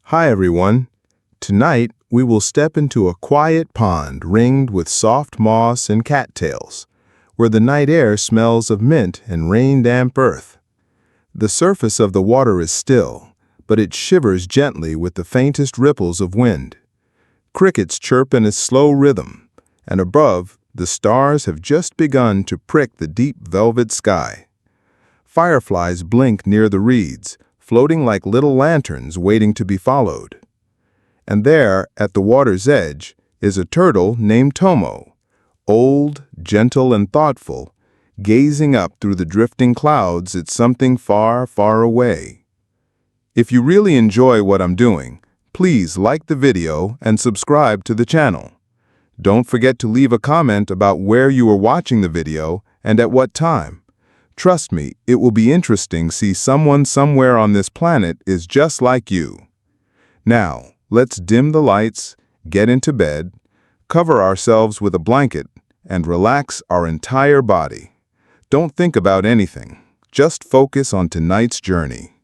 Hi everyone. Tonight we will step into a quiet pond ringed with soft moss and cattails, where the night air smells of mint and rain-damp earth. The surface of the water is still, but it shivers gently with the faintest ripples of wind. Crickets chirp in a slow rhythm, and above, the stars have just begun to prick the deep velvet sky. Fireflies blink near the reeds, floating like little lanterns waiting to be followed. And there, at the water's edge, is a turtle named Tomo, old, gentle, and thoughtful, gazing up through the drifting clouds at something far, far away. If you really enjoy what I'm doing, please like the video and subscribe to the channel. Don't forget to leave a comment about where you are watching the video and at what time. Trust me, it will be interesting to see someone somewhere on this planet is just like you. Now, let's dim the lights, get into bed, cover ourselves with a blanket, and relax our entire body. Don't think about anything. Just focus on tonight's journey.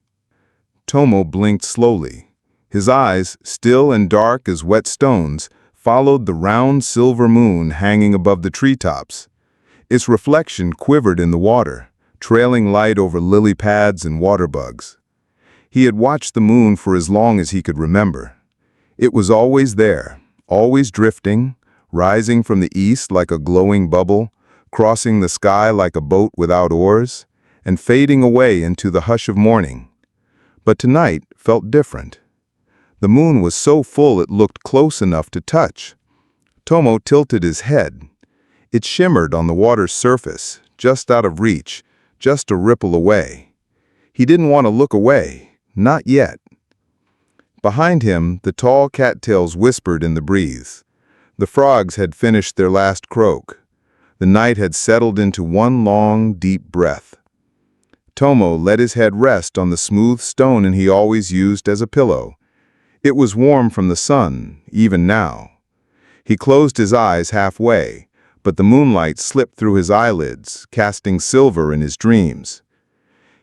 Tomo blinked slowly. His eyes, still and dark as wet stones, followed the round silver moon hanging above the treetops. Its reflection quivered in the water, trailing light over lily pads and water bugs. He had watched the moon for as long as he could remember. It was always there, always drifting, rising from the east like a glowing bubble, crossing the sky like a boat without oars, and fading away into the hush of morning. But tonight felt different. The moon was so full it looked close enough to touch. Tomo tilted his head. It shimmered on the water's surface, just out of reach, just a ripple away. He didn't want to look away, not yet. Behind him, the tall cattails whispered in the breeze. The frogs had finished their last croak. The night had settled into one long, deep breath. Tomo let his head rest on the smooth stone he always used as a pillow. It was warm from the sun, even now. He closed his eyes halfway, but the moonlight slipped through his eyelids, casting silver in his dreams.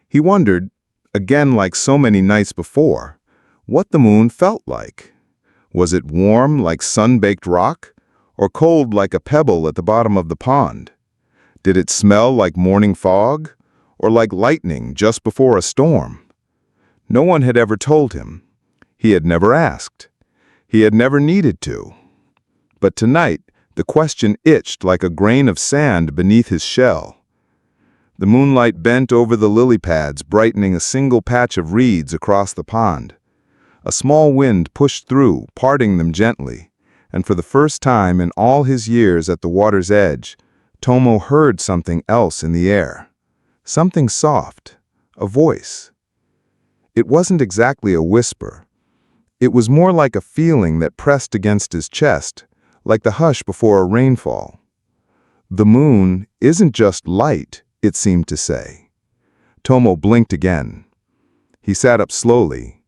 He wondered, again like so many nights before, what the moon felt like. Was it warm like sun-baked rock, or cold like a pebble at the bottom of the pond? Did it smell like morning fog, or like lightning just before a storm? No one had ever told him. He had never asked. He had never needed to. But tonight, the question itched like a grain of sand beneath his shell. The moonlight bent over the lily pads, brightening a single patch of reeds across the pond. A small wind pushed through, parting them gently, and for the first time in all his years at the water's edge, Tomo heard something else in the air. Something soft, a voice. It wasn't exactly a whisper. It was more like a feeling that pressed against his chest, like the hush before a rainfall. The moon isn't just light, it seemed to say. Tomo blinked again. He sat up slowly.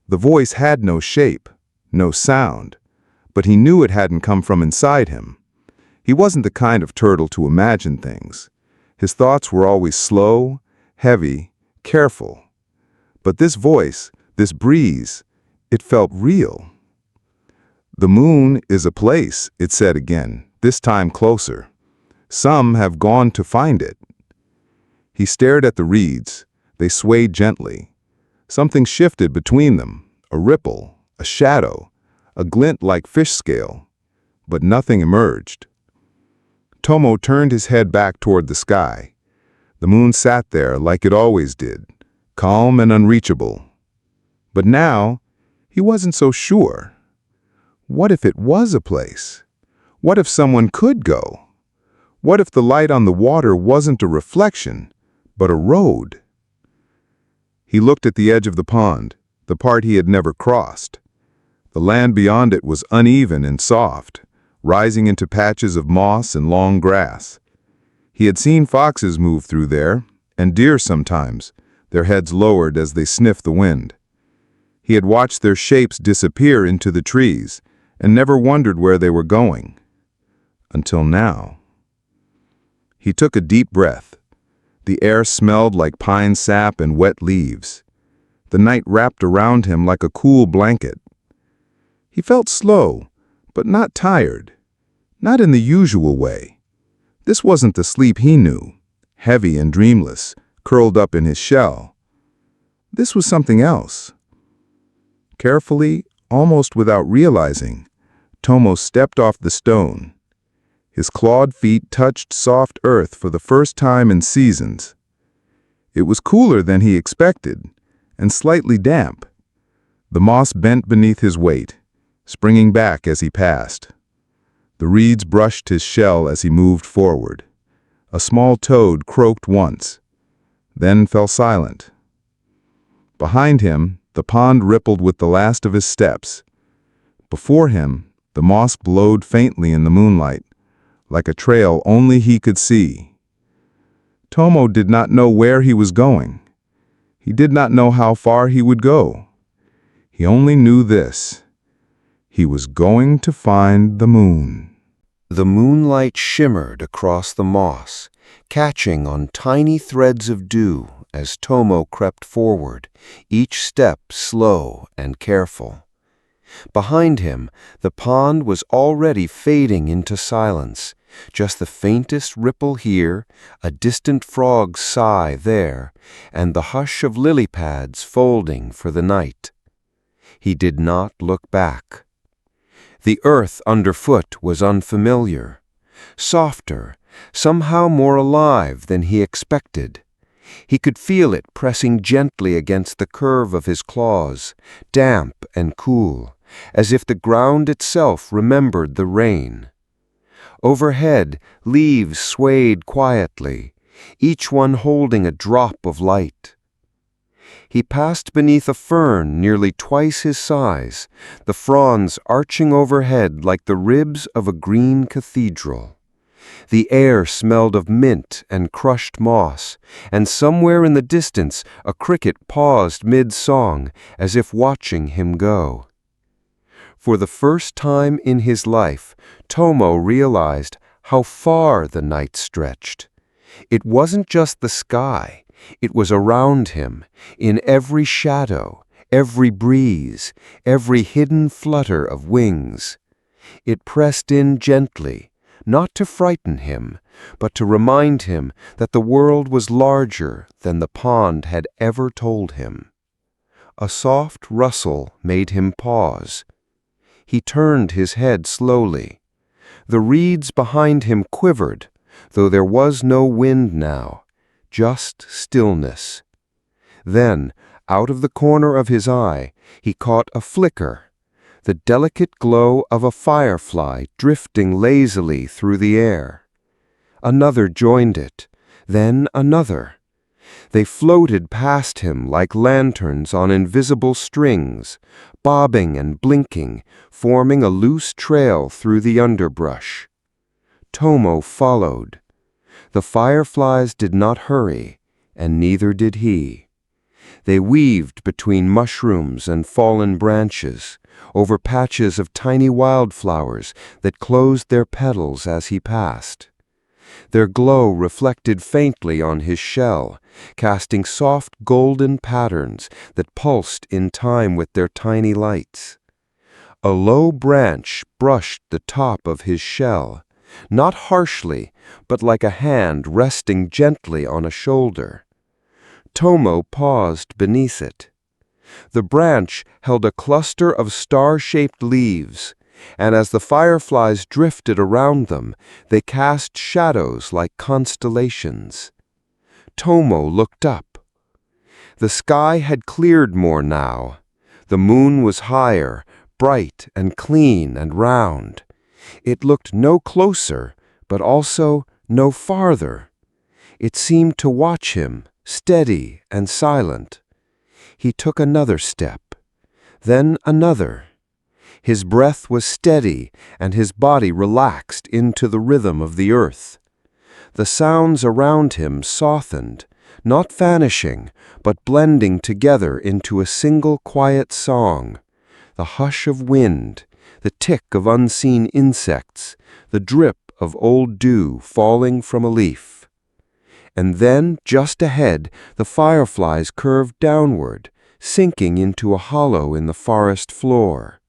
The voice had no shape, no sound, but he knew it hadn't come from inside him. He wasn't the kind of turtle to imagine things. His thoughts were always slow, heavy, careful. But this voice, this breeze, it felt real. The moon is a place, it said again, this time closer. Some have gone to find it. He stared at the reeds. They swayed gently. Something shifted between them, a ripple, a shadow, a glint like fish scale, but nothing emerged. Tomo turned his head back toward the sky. The moon sat there like it always did, calm and unreachable. But now, he wasn't so sure. What if it was a place? What if someone could go? What if the light on the water wasn't a reflection, but a road? He looked at the edge of the pond, the part he had never crossed. The land beyond it was uneven and soft, rising into patches of moss and long grass. He had seen foxes move through there, and deer sometimes, their heads lowered as they sniffed the wind. He had watched their shapes disappear into the trees and never wondered where they were going. Until now. He took a deep breath. The air smelled like pine sap and wet leaves. the night wrapped around him like a cool blanket. He felt slow, but not tired. Not in the usual way. This wasn't the sleep he knew, heavy and dreamless, curled up in his shell. This was something else. Carefully, almost without realizing, Tomo stepped off the stone. His clawed feet touched soft earth for the first time in seasons. It was cooler than he expected, and slightly damp. The moss bent beneath his weight, springing back as he passed. The reeds brushed his shell as he moved forward. A small toad croaked once, then fell silent. Behind him, the pond rippled with the last of his steps. Before him, the moss glowed faintly in the moonlight, like a trail only he could see. Tomo did not know where he was going. He did not know how far he would go. He only knew this: he was going to find the moon. The moonlight shimmered across the moss, catching on tiny threads of dew as Tomo crept forward, each step slow and careful. Behind him, the pond was already fading into silence, just the faintest ripple here, a distant frog's sigh there, and the hush of lily pads folding for the night. He did not look back. The earth underfoot was unfamiliar, softer, somehow more alive than he expected. He could feel it pressing gently against the curve of his claws, damp and cool, as if the ground itself remembered the rain. Overhead, leaves swayed quietly, each one holding a drop of light. He passed beneath a fern nearly twice his size, the fronds arching overhead like the ribs of a green cathedral. The air smelled of mint and crushed moss, and somewhere in the distance a cricket paused mid-song, as if watching him go. For the first time in his life, Tomo realized how far the night stretched. It wasn't just the sky. It was around him, in every shadow, every breeze, every hidden flutter of wings. It pressed in gently, not to frighten him, but to remind him that the world was larger than the pond had ever told him. A soft rustle made him pause. He turned his head slowly. The reeds behind him quivered, though there was no wind now, just stillness. Then, out of the corner of his eye, he caught a flicker, the delicate glow of a firefly drifting lazily through the air. Another joined it, then another. They floated past him like lanterns on invisible strings, bobbing and blinking, forming a loose trail through the underbrush. Tomo followed. The fireflies did not hurry, and neither did he. They weaved between mushrooms and fallen branches, over patches of tiny wildflowers that closed their petals as he passed. Their glow reflected faintly on his shell, casting soft golden patterns that pulsed in time with their tiny lights. A low branch brushed the top of his shell, not harshly, but like a hand resting gently on a shoulder. Tomo paused beneath it. The branch held a cluster of star-shaped leaves, and as the fireflies drifted around them, they cast shadows like constellations. Tomo looked up. The sky had cleared more now. The moon was higher, bright and clean and round. It looked no closer, but also no farther. It seemed to watch him, steady and silent. He took another step, then another. His breath was steady, and his body relaxed into the rhythm of the earth. The sounds around him softened, not vanishing, but blending together into a single quiet song. The hush of wind, the tick of unseen insects, the drip of old dew falling from a leaf. And then, just ahead, the fireflies curved downward, sinking into a hollow in the forest floor.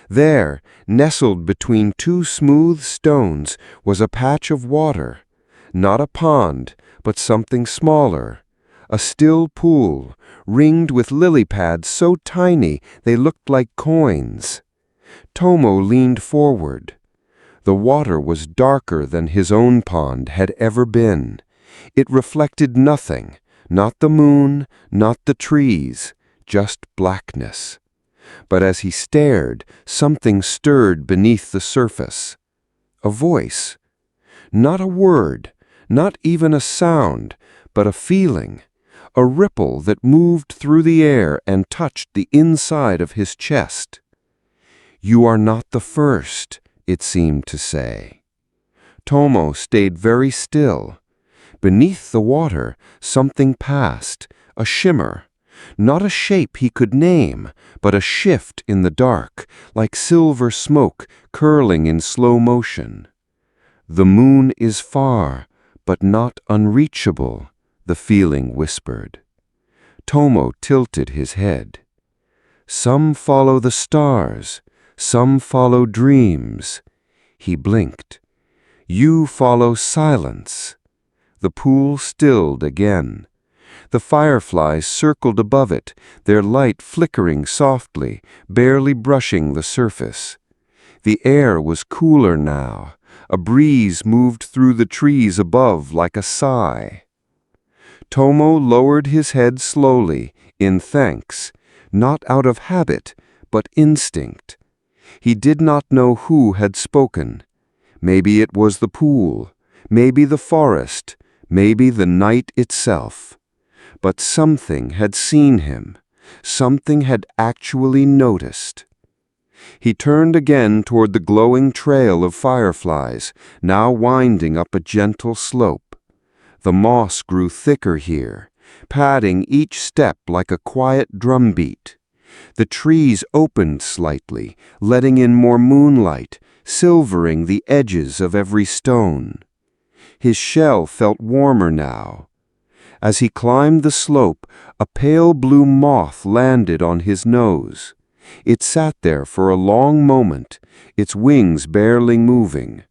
There, nestled between two smooth stones, was a patch of water. Not a pond, but something smaller. A still pool, ringed with lily pads so tiny they looked like coins. Tomo leaned forward. The water was darker than his own pond had ever been. It reflected nothing, not the moon, not the trees, just blackness. But as he stared, something stirred beneath the surface. A voice. Not a word, not even a sound, but a feeling. A ripple that moved through the air and touched the inside of his chest. "You are not the first," it seemed to say. Tomo stayed very still. Beneath the water, something passed, a shimmer. Not a shape he could name, but a shift in the dark, like silver smoke curling in slow motion. "The moon is far, but not unreachable," the feeling whispered. Tomo tilted his head. "Some follow the stars, some follow dreams." He blinked. "You follow silence." The pool stilled again. The fireflies circled above it, their light flickering softly, barely brushing the surface. The air was cooler now. A breeze moved through the trees above like a sigh. Tomo lowered his head slowly, in thanks, not out of habit, but instinct. He did not know who had spoken. Maybe it was the pool, maybe the forest, maybe the night itself. But something had seen him. Something had actually noticed. He turned again toward the glowing trail of fireflies, now winding up a gentle slope. The moss grew thicker here, padding each step like a quiet drumbeat. The trees opened slightly, letting in more moonlight, silvering the edges of every stone. His shell felt warmer now. As he climbed the slope, a pale blue moth landed on his nose. It sat there for a long moment, its wings barely moving.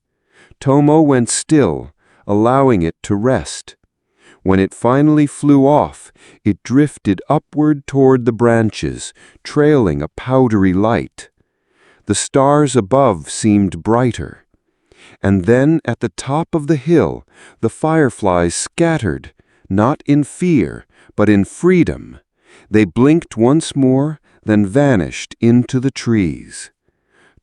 Tomo went still, allowing it to rest. When it finally flew off, it drifted upward toward the branches, trailing a powdery light. The stars above seemed brighter. And then at the top of the hill, the fireflies scattered, not in fear, but in freedom. They blinked once more, then vanished into the trees.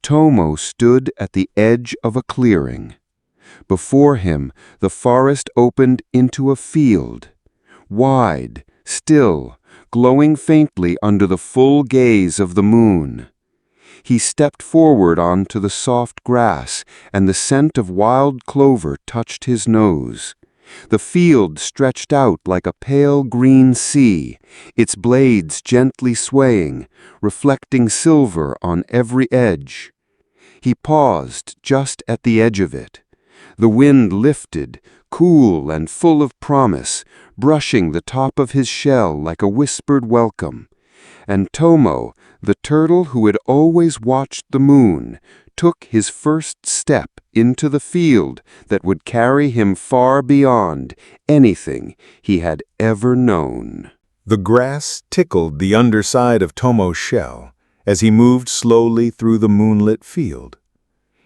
Tomo stood at the edge of a clearing. Before him, the forest opened into a field. Wide, still, glowing faintly under the full gaze of the moon. He stepped forward onto the soft grass, and the scent of wild clover touched his nose. The field stretched out like a pale green sea, its blades gently swaying, reflecting silver on every edge. He paused just at the edge of it. The wind lifted, cool and full of promise, brushing the top of his shell like a whispered welcome. And Tomo, the turtle who had always watched the moon, took his first step into the field that would carry him far beyond anything he had ever known. The grass tickled the underside of Tomo's shell as he moved slowly through the moonlit field.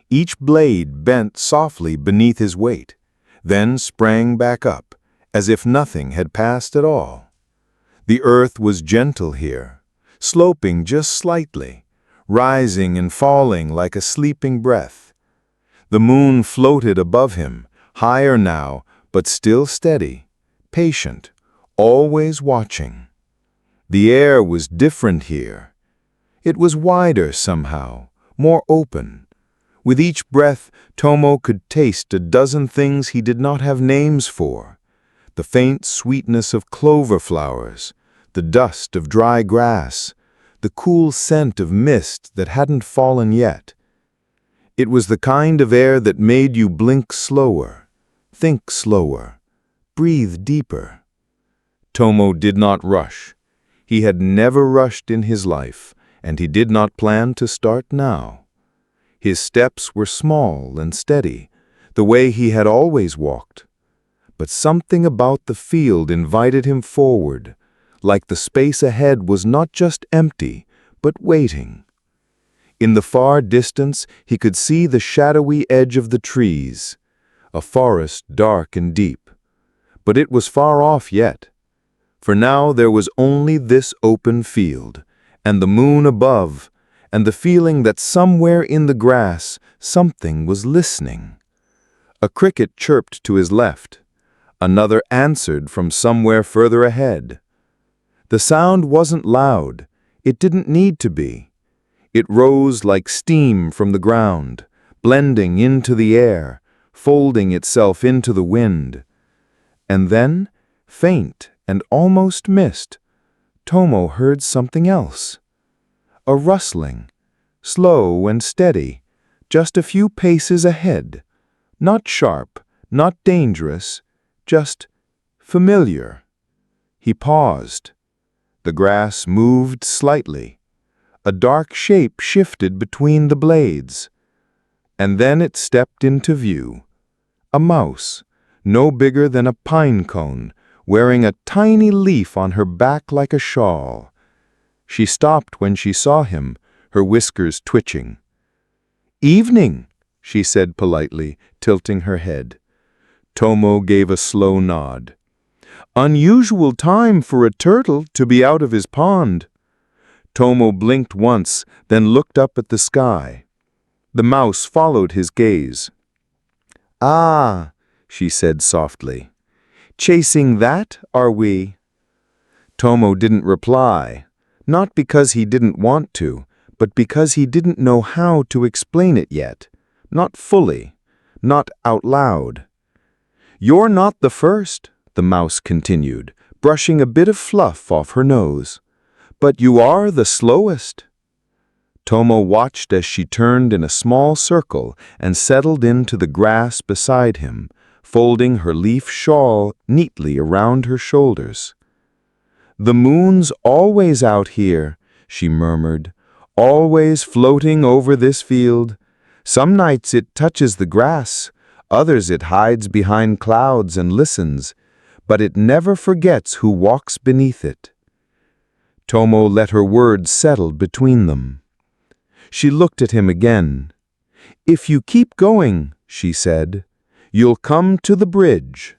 Each blade bent softly beneath his weight, then sprang back up, as if nothing had passed at all. The earth was gentle here, sloping just slightly, rising and falling like a sleeping breath. The moon floated above him, higher now, but still steady, patient, always watching. The air was different here. It was wider somehow, more open. With each breath, Tomo could taste a dozen things he did not have names for. The faint sweetness of clover flowers, the dust of dry grass, the cool scent of mist that hadn't fallen yet. It was the kind of air that made you blink slower, think slower, breathe deeper. Tomo did not rush. He had never rushed in his life, and he did not plan to start now. His steps were small and steady, the way he had always walked. But something about the field invited him forward, like the space ahead was not just empty, but waiting. In the far distance, he could see the shadowy edge of the trees, a forest dark and deep. But it was far off yet, for now there was only this open field, and the moon above, and the feeling that somewhere in the grass something was listening. A cricket chirped to his left. Another answered from somewhere further ahead. The sound wasn't loud. It didn't need to be. It rose like steam from the ground, blending into the air, folding itself into the wind. And then, faint and almost missed, Tomo heard something else. A rustling, slow and steady, just a few paces ahead. Not sharp, not dangerous, just familiar. He paused. The grass moved slightly. A dark shape shifted between the blades. And then it stepped into view. A mouse, no bigger than a pine cone, wearing a tiny leaf on her back like a shawl. She stopped when she saw him, her whiskers twitching. "Evening," she said politely, tilting her head. Tomo gave a slow nod. "Unusual time for a turtle to be out of his pond." Tomo blinked once, then looked up at the sky. The mouse followed his gaze. "Ah," she said softly. "Chasing that, are we?" Tomo didn't reply, not because he didn't want to, but because he didn't know how to explain it yet. Not fully, not out loud. "You're not the first," the mouse continued, brushing a bit of fluff off her nose. "But you are the slowest." Tomo watched as she turned in a small circle and settled into the grass beside him, folding her leaf shawl neatly around her shoulders. "The moon's always out here," she murmured, "always floating over this field. Some nights it touches the grass, others it hides behind clouds and listens, but it never forgets who walks beneath it." Tomo let her words settle between them. She looked at him again. "If you keep going," she said, "you'll come to the bridge."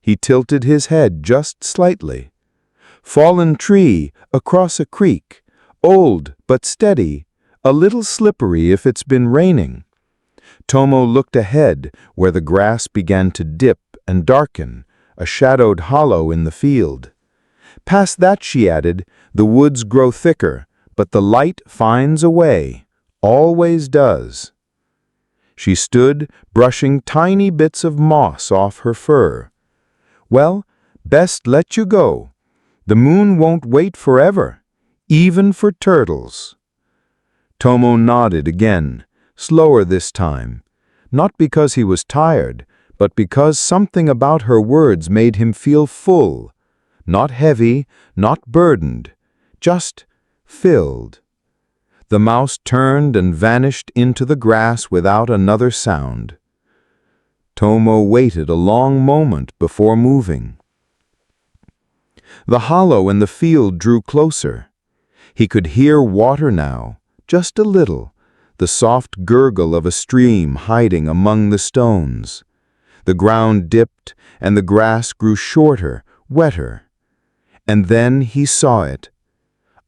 He tilted his head just slightly. "Fallen tree across a creek, old but steady, a little slippery if it's been raining." Tomo looked ahead, where the grass began to dip and darken, a shadowed hollow in the field. "Past that," she added, "the woods grow thicker, but the light finds a way, always does." She stood, brushing tiny bits of moss off her fur. "Well, best let you go. The moon won't wait forever, even for turtles." Tomo nodded again, slower this time, not because he was tired, but because something about her words made him feel full, not heavy, not burdened, just filled. The mouse turned and vanished into the grass without another sound. Tomo waited a long moment before moving. The hollow in the field drew closer. He could hear water now, just a little, the soft gurgle of a stream hiding among the stones. The ground dipped, and the grass grew shorter, wetter. And then he saw it.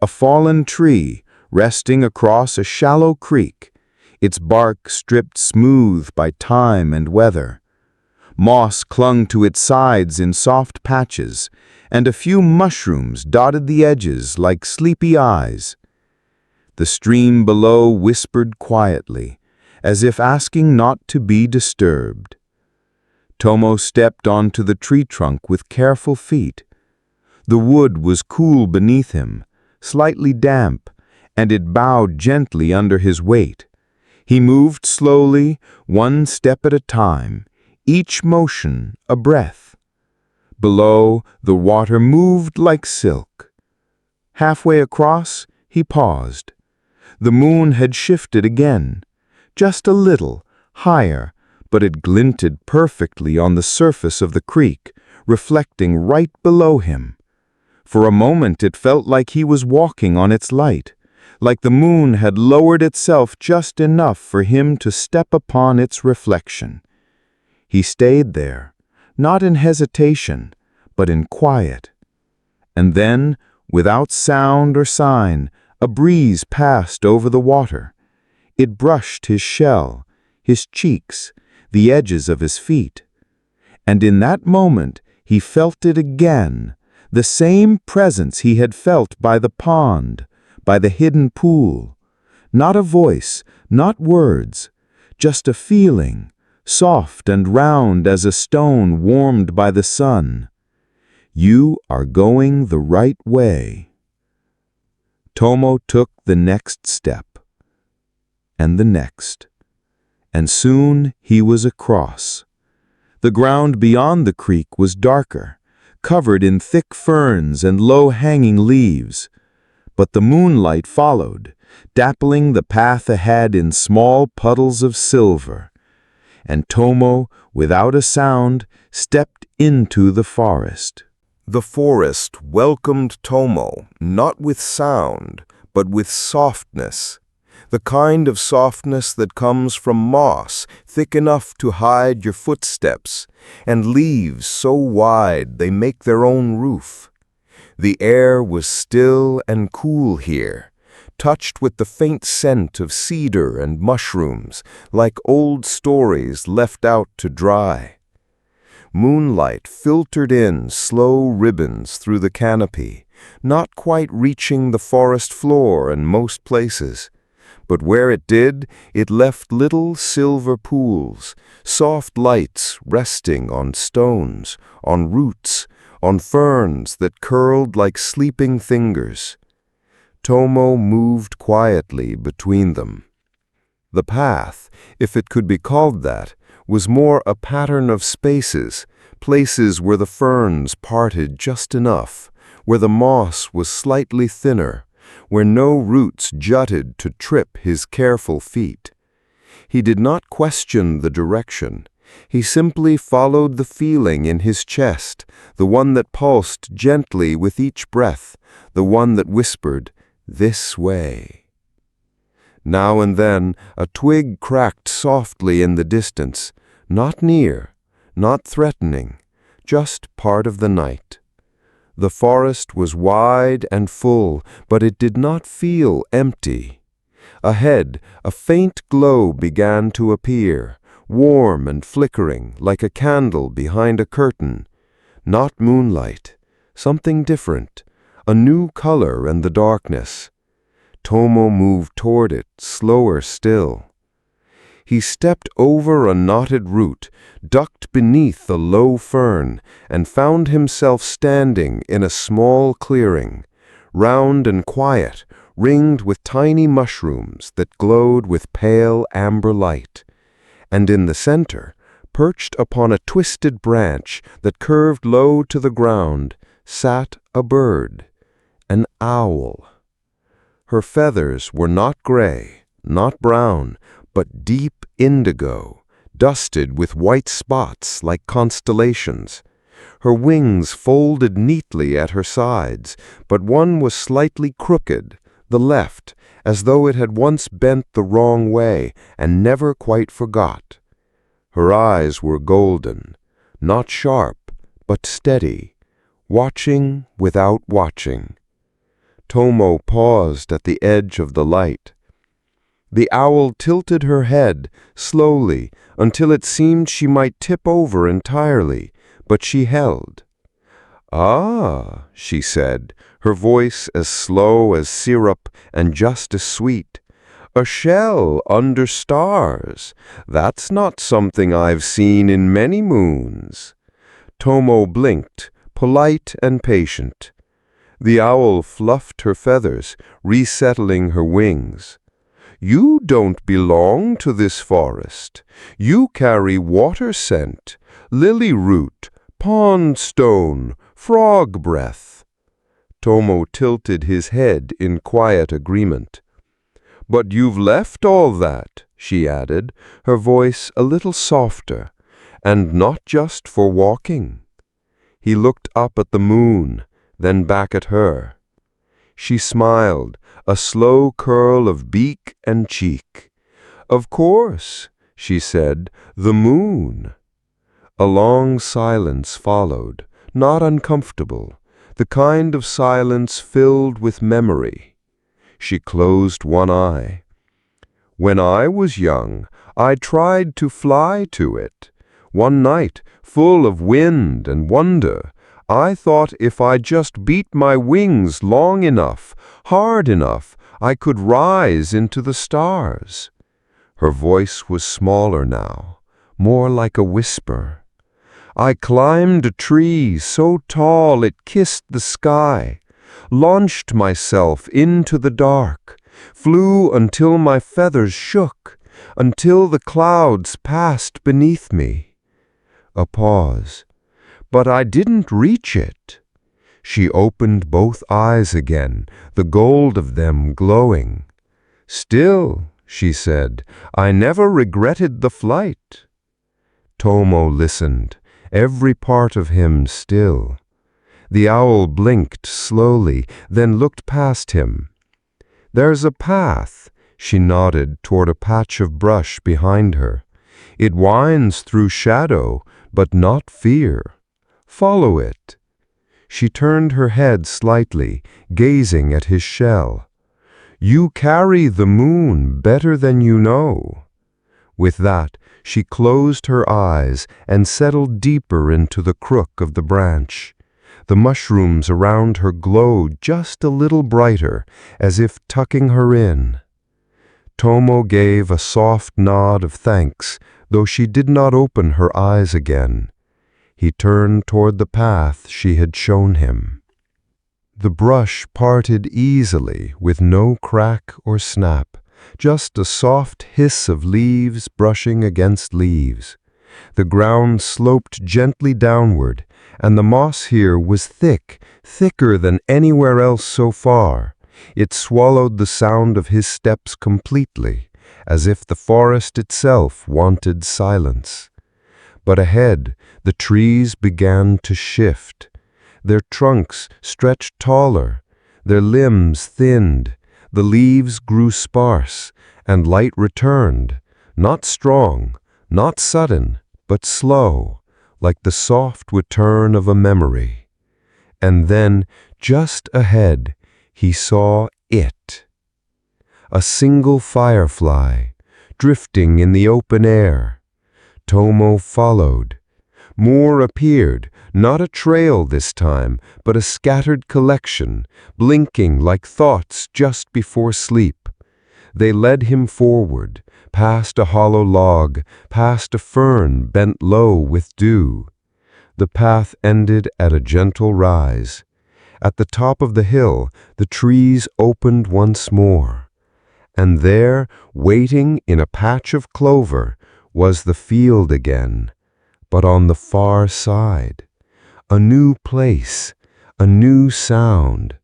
A fallen tree resting across a shallow creek, its bark stripped smooth by time and weather. Moss clung to its sides in soft patches, and a few mushrooms dotted the edges like sleepy eyes. The stream below whispered quietly, as if asking not to be disturbed. Tomo stepped onto the tree trunk with careful feet. The wood was cool beneath him, slightly damp, and it bowed gently under his weight. He moved slowly, one step at a time, each motion a breath. Below, the water moved like silk. Halfway across, he paused. The moon had shifted again, just a little, higher, but it glinted perfectly on the surface of the creek, reflecting right below him. For a moment it felt like he was walking on its light, like the moon had lowered itself just enough for him to step upon its reflection. He stayed there, not in hesitation, but in quiet. And then, without sound or sign, a breeze passed over the water. It brushed his shell, his cheeks, the edges of his feet. And in that moment he felt it again, the same presence he had felt by the pond, by the hidden pool. Not a voice, not words, just a feeling, soft and round as a stone warmed by the sun. You are going the right way. Tomo took the next step, and the next, and soon he was across. The ground beyond the creek was darker, covered in thick ferns and low-hanging leaves, but the moonlight followed, dappling the path ahead in small puddles of silver, and Tomo, without a sound, stepped into the forest. The forest welcomed Tomo, not with sound, but with softness. The kind of softness that comes from moss, thick enough to hide your footsteps, and leaves so wide they make their own roof. The air was still and cool here, touched with the faint scent of cedar and mushrooms, like old stories left out to dry. Moonlight filtered in slow ribbons through the canopy, not quite reaching the forest floor in most places. But where it did, it left little silver pools, soft lights resting on stones, on roots, on ferns that curled like sleeping fingers. Tomo moved quietly between them. The path, if it could be called that, was more a pattern of spaces, places where the ferns parted just enough, where the moss was slightly thinner, where no roots jutted to trip his careful feet. He did not question the direction. He simply followed the feeling in his chest, the one that pulsed gently with each breath, the one that whispered, "This way." Now and then a twig cracked softly in the distance, not near, not threatening, just part of the night. The forest was wide and full, but it did not feel empty. Ahead, a faint glow began to appear, warm and flickering, like a candle behind a curtain. Not moonlight, something different, a new color in the darkness. Tomo moved toward it, slower still. He stepped over a knotted root, ducked beneath a low fern, and found himself standing in a small clearing, round and quiet, ringed with tiny mushrooms that glowed with pale amber light. And in the center, perched upon a twisted branch that curved low to the ground, sat a bird, an owl. Her feathers were not gray, not brown, but deep indigo, dusted with white spots like constellations. Her wings folded neatly at her sides, but one was slightly crooked, the left, as though it had once bent the wrong way and never quite forgot. Her eyes were golden, not sharp, but steady, watching without watching. Tomo paused at the edge of the light. The owl tilted her head, slowly, until it seemed she might tip over entirely, but she held. "Ah," she said, her voice as slow as syrup and just as sweet. "A shell under stars. That's not something I've seen in many moons." Tomo blinked, polite and patient. The owl fluffed her feathers, resettling her wings. "You don't belong to this forest. You carry water scent, lily root, pond stone, frog breath." Tomo tilted his head in quiet agreement. "But you've left all that," she added, her voice a little softer, "and not just for walking." He looked up at the moon, then back at her. She smiled, a slow curl of beak and cheek. "Of course," she said, "the moon." A long silence followed, not uncomfortable, the kind of silence filled with memory. She closed one eye. "When I was young, I tried to fly to it. One night, full of wind and wonder, I thought if I just beat my wings long enough, hard enough, I could rise into the stars." Her voice was smaller now, more like a whisper. "I climbed a tree so tall it kissed the sky, launched myself into the dark, flew until my feathers shook, until the clouds passed beneath me." A pause. "But I didn't reach it." She opened both eyes again, the gold of them glowing. "Still," she said, "I never regretted the flight." Tomo listened, every part of him still. The owl blinked slowly, then looked past him. "There's a path," she nodded toward a patch of brush behind her. "It winds through shadow, but not fear. Follow it." She turned her head slightly, gazing at his shell. "You carry the moon better than you know." With that, she closed her eyes and settled deeper into the crook of the branch. The mushrooms around her glowed just a little brighter, as if tucking her in. Tomo gave a soft nod of thanks, though she did not open her eyes again. He turned toward the path she had shown him. The brush parted easily, with no crack or snap, just a soft hiss of leaves brushing against leaves. The ground sloped gently downward, and the moss here was thick, thicker than anywhere else so far. It swallowed the sound of his steps completely, as if the forest itself wanted silence. But ahead, the trees began to shift. Their trunks stretched taller, their limbs thinned, the leaves grew sparse, and light returned, not strong, not sudden, but slow, like the soft return of a memory. And then, just ahead, he saw it. A single firefly, drifting in the open air. Tomo followed. More appeared, not a trail this time, but a scattered collection, blinking like thoughts just before sleep. They led him forward, past a hollow log, past a fern bent low with dew. The path ended at a gentle rise. At the top of the hill, the trees opened once more. And there, waiting in a patch of clover, was the field again, but on the far side. A new place, a new sound.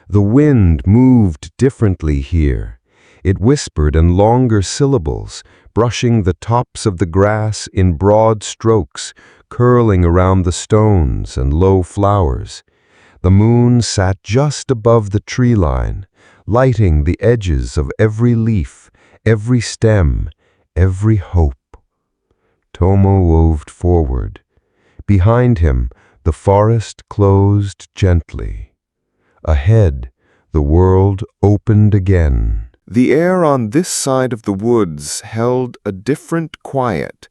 The wind moved differently here. It whispered in longer syllables, brushing the tops of the grass in broad strokes, curling around the stones and low flowers. The moon sat just above the tree line, lighting the edges of every leaf, every stem, every hope. Tomo moved forward. Behind him, the forest closed gently. Ahead, the world opened again. The air on this side of the woods held a different quiet,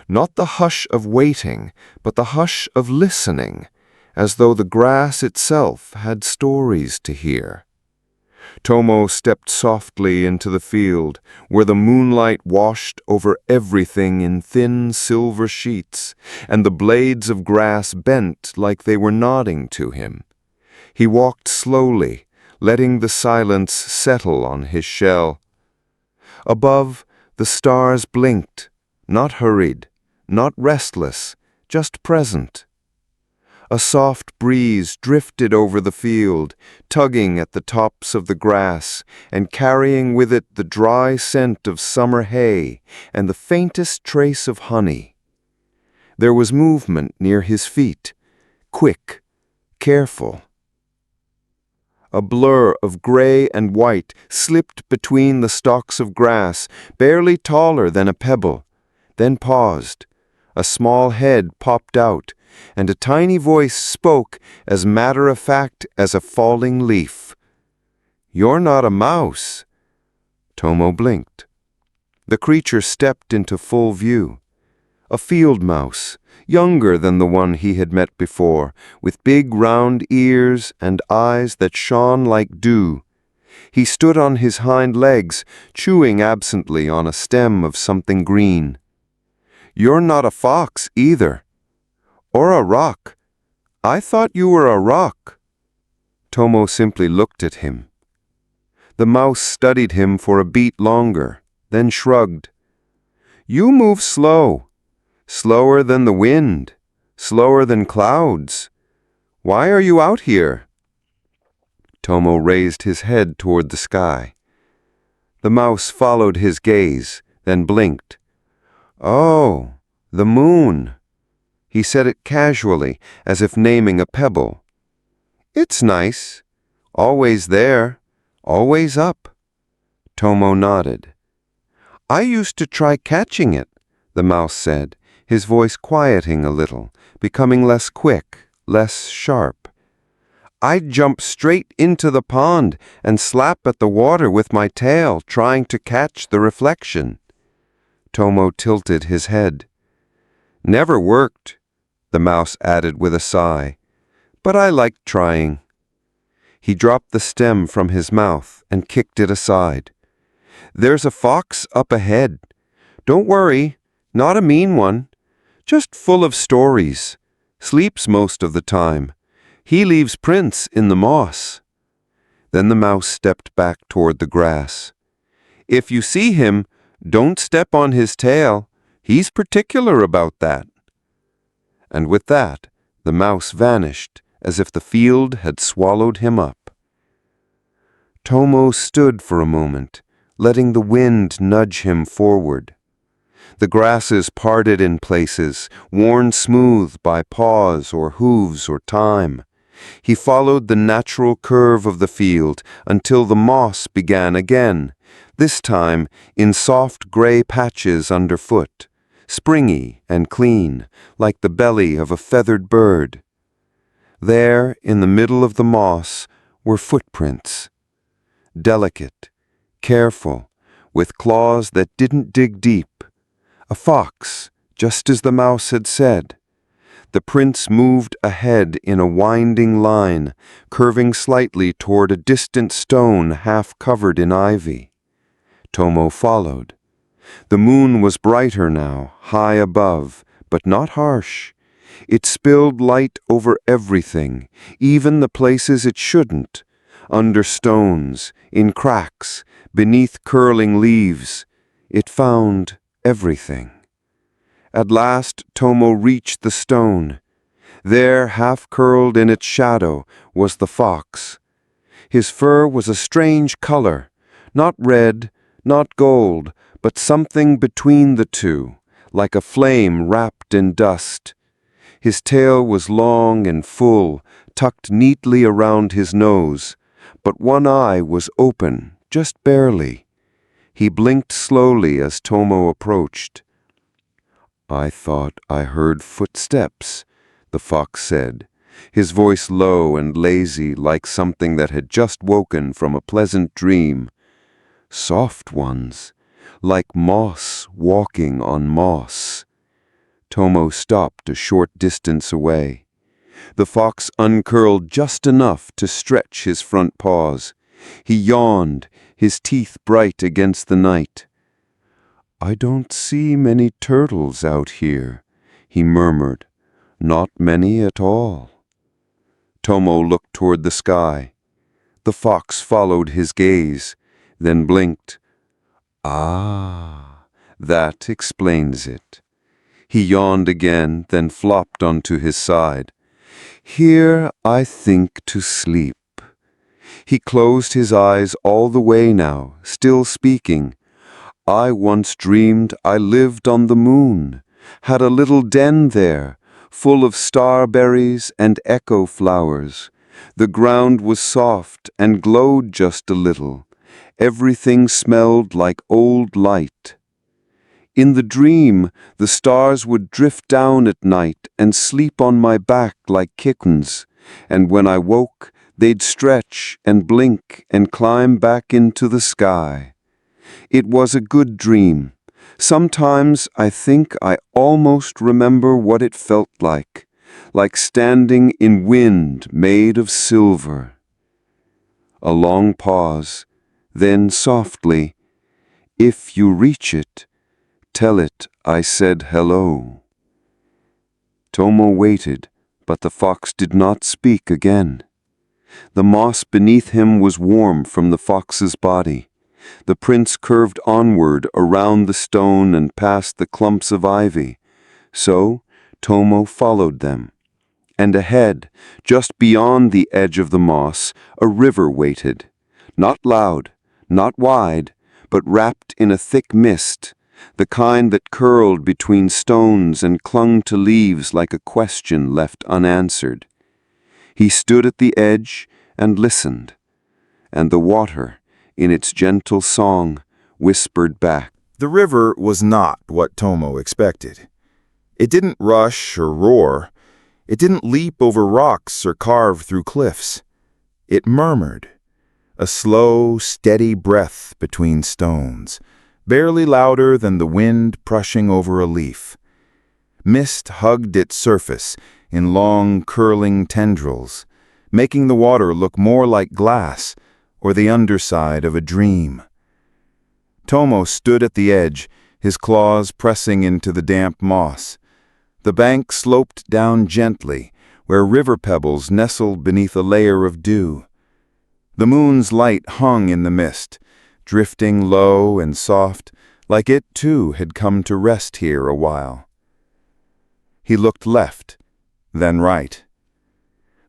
not the hush of waiting, but the hush of listening, as though the grass itself had stories to hear. Tomo stepped softly into the field, where the moonlight washed over everything in thin silver sheets, and the blades of grass bent like they were nodding to him. He walked slowly, letting the silence settle on his shell. Above, the stars blinked, not hurried, not restless, just present. A soft breeze drifted over the field, tugging at the tops of the grass and carrying with it the dry scent of summer hay and the faintest trace of honey. There was movement near his feet, quick, careful. A blur of gray and white slipped between the stalks of grass, barely taller than a pebble, then paused. A small head popped out, and a tiny voice spoke as matter-of-fact as a falling leaf. "You're not a mouse." Tomo blinked. The creature stepped into full view. A field mouse, younger than the one he had met before, with big round ears and eyes that shone like dew. He stood on his hind legs, chewing absently on a stem of something green. "You're not a fox either. Or a rock. I thought you were a rock." Tomo simply looked at him. The mouse studied him for a beat longer, then shrugged. "You move slow. Slower than the wind, slower than clouds. Why are you out here?" Tomo raised his head toward the sky. The mouse followed his gaze, then blinked. "Oh, the moon." He said it casually, as if naming a pebble. "It's nice. Always there, always up." Tomo nodded. "I used to try catching it," the mouse said, his voice quieting a little, becoming less quick, less sharp. "I'd jump straight into the pond and slap at the water with my tail, trying to catch the reflection." Tomo tilted his head. "Never worked," the mouse added with a sigh, "but I liked trying." He dropped the stem from his mouth and kicked it aside. "There's a fox up ahead. Don't worry, not a mean one. Just full of stories. Sleeps most of the time. He leaves prints in the moss." Then the mouse stepped back toward the grass. "If you see him, don't step on his tail. He's particular about that." And with that, the mouse vanished as if the field had swallowed him up. Tomo stood for a moment, letting the wind nudge him forward. The grasses parted in places, worn smooth by paws or hooves or time. He followed the natural curve of the field until the moss began again, this time in soft gray patches underfoot, springy and clean, like the belly of a feathered bird. There, in the middle of the moss, were footprints. Delicate, careful, with claws that didn't dig deep. A fox, just as the mouse had said. The prints moved ahead in a winding line, curving slightly toward a distant stone half covered in ivy. Tomo followed. The moon was brighter now, high above, but not harsh. It spilled light over everything, even the places it shouldn't, under stones, in cracks, beneath curling leaves. It found everything. At last Tomo reached the stone. There, half curled in its shadow, was the fox. His fur was a strange color, not red, not gold, but something between the two, like a flame wrapped in dust. His tail was long and full, tucked neatly around his nose, but one eye was open, just barely. He blinked slowly as Tomo approached. "I thought I heard footsteps," the fox said, his voice low and lazy like something that had just woken from a pleasant dream. "Soft ones, like moss walking on moss." Tomo stopped a short distance away. The fox uncurled just enough to stretch his front paws. He yawned, his teeth bright against the night. "I don't see many turtles out here," he murmured. "Not many at all." Tomo looked toward the sky. The fox followed his gaze, then blinked. "Ah, that explains it." He yawned again, then flopped onto his side. Here I think to sleep. He closed his eyes all the way now, still speaking. I once dreamed I lived on the moon, had a little den there, full of starberries and echo flowers. The ground was soft and glowed just a little. Everything smelled like old light. In the dream, the stars would drift down at night and sleep on my back like kittens, and when I woke, they'd stretch and blink and climb back into the sky. It was a good dream. Sometimes I think I almost remember what it felt like standing in wind made of silver. A long pause, then softly, "If you reach it, tell it I said hello." Tomo waited, but the fox did not speak again. The moss beneath him was warm from the fox's body. The prince curved onward around the stone and past the clumps of ivy. So Tomo followed them. And ahead, just beyond the edge of the moss, a river waited. Not loud, not wide, but wrapped in a thick mist, the kind that curled between stones and clung to leaves like a question left unanswered. He stood at the edge and listened, and the water, in its gentle song, whispered back. The river was not what Tomo expected. It didn't rush or roar. It didn't leap over rocks or carve through cliffs. It murmured, a slow, steady breath between stones, barely louder than the wind brushing over a leaf. Mist hugged its surface in long, curling tendrils, making the water look more like glass or the underside of a dream. Tomo stood at the edge, his claws pressing into the damp moss. The bank sloped down gently, where river pebbles nestled beneath a layer of dew. The moon's light hung in the mist, drifting low and soft, like it too had come to rest here a while. He looked left, then right.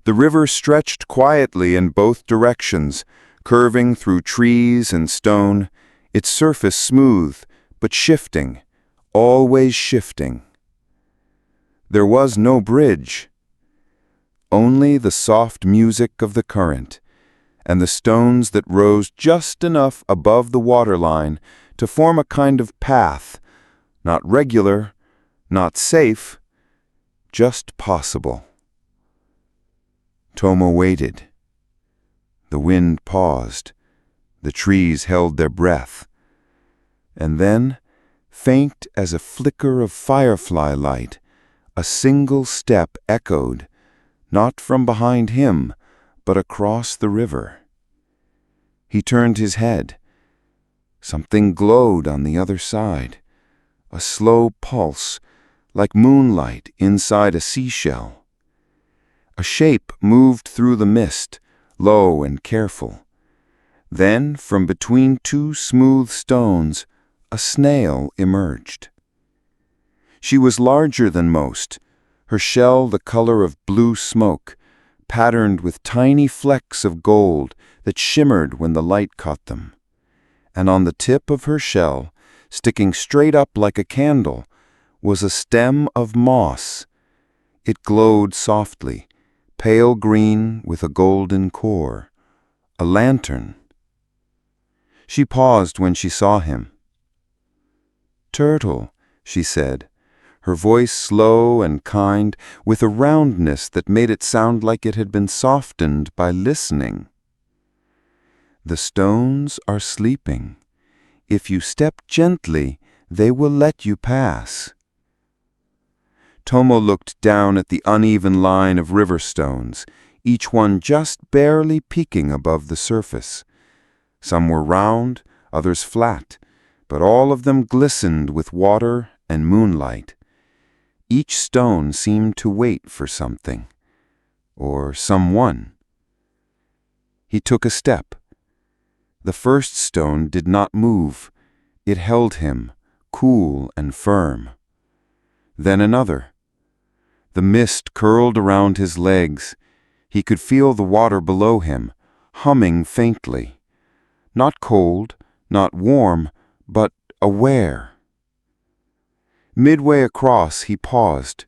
The river stretched quietly in both directions, curving through trees and stone, its surface smooth, but shifting, always shifting. There was no bridge, only the soft music of the current, and the stones that rose just enough above the waterline to form a kind of path, not regular, not safe, just possible. Tomo waited. The wind paused. The trees held their breath. And then, faint as a flicker of firefly light, a single step echoed, not from behind him, but across the river. He turned his head. Something glowed on the other side, a slow pulse, like moonlight inside a seashell. A shape moved through the mist, low and careful. Then, from between two smooth stones, a snail emerged. She was larger than most, her shell the color of blue smoke, patterned with tiny flecks of gold that shimmered when the light caught them. And on the tip of her shell, sticking straight up like a candle, was a stem of moss. It glowed softly, pale green with a golden core, a lantern. She paused when she saw him. "Turtle," she said, her voice slow and kind, with a roundness that made it sound like it had been softened by listening. "The stones are sleeping. If you step gently, they will let you pass." Tomo looked down at the uneven line of river stones, each one just barely peeking above the surface. Some were round, others flat, but all of them glistened with water and moonlight. Each stone seemed to wait for something, or someone. He took a step. The first stone did not move. It held him, cool and firm. Then another. The mist curled around his legs. He could feel the water below him, humming faintly. Not cold, not warm, but aware. Midway across, he paused.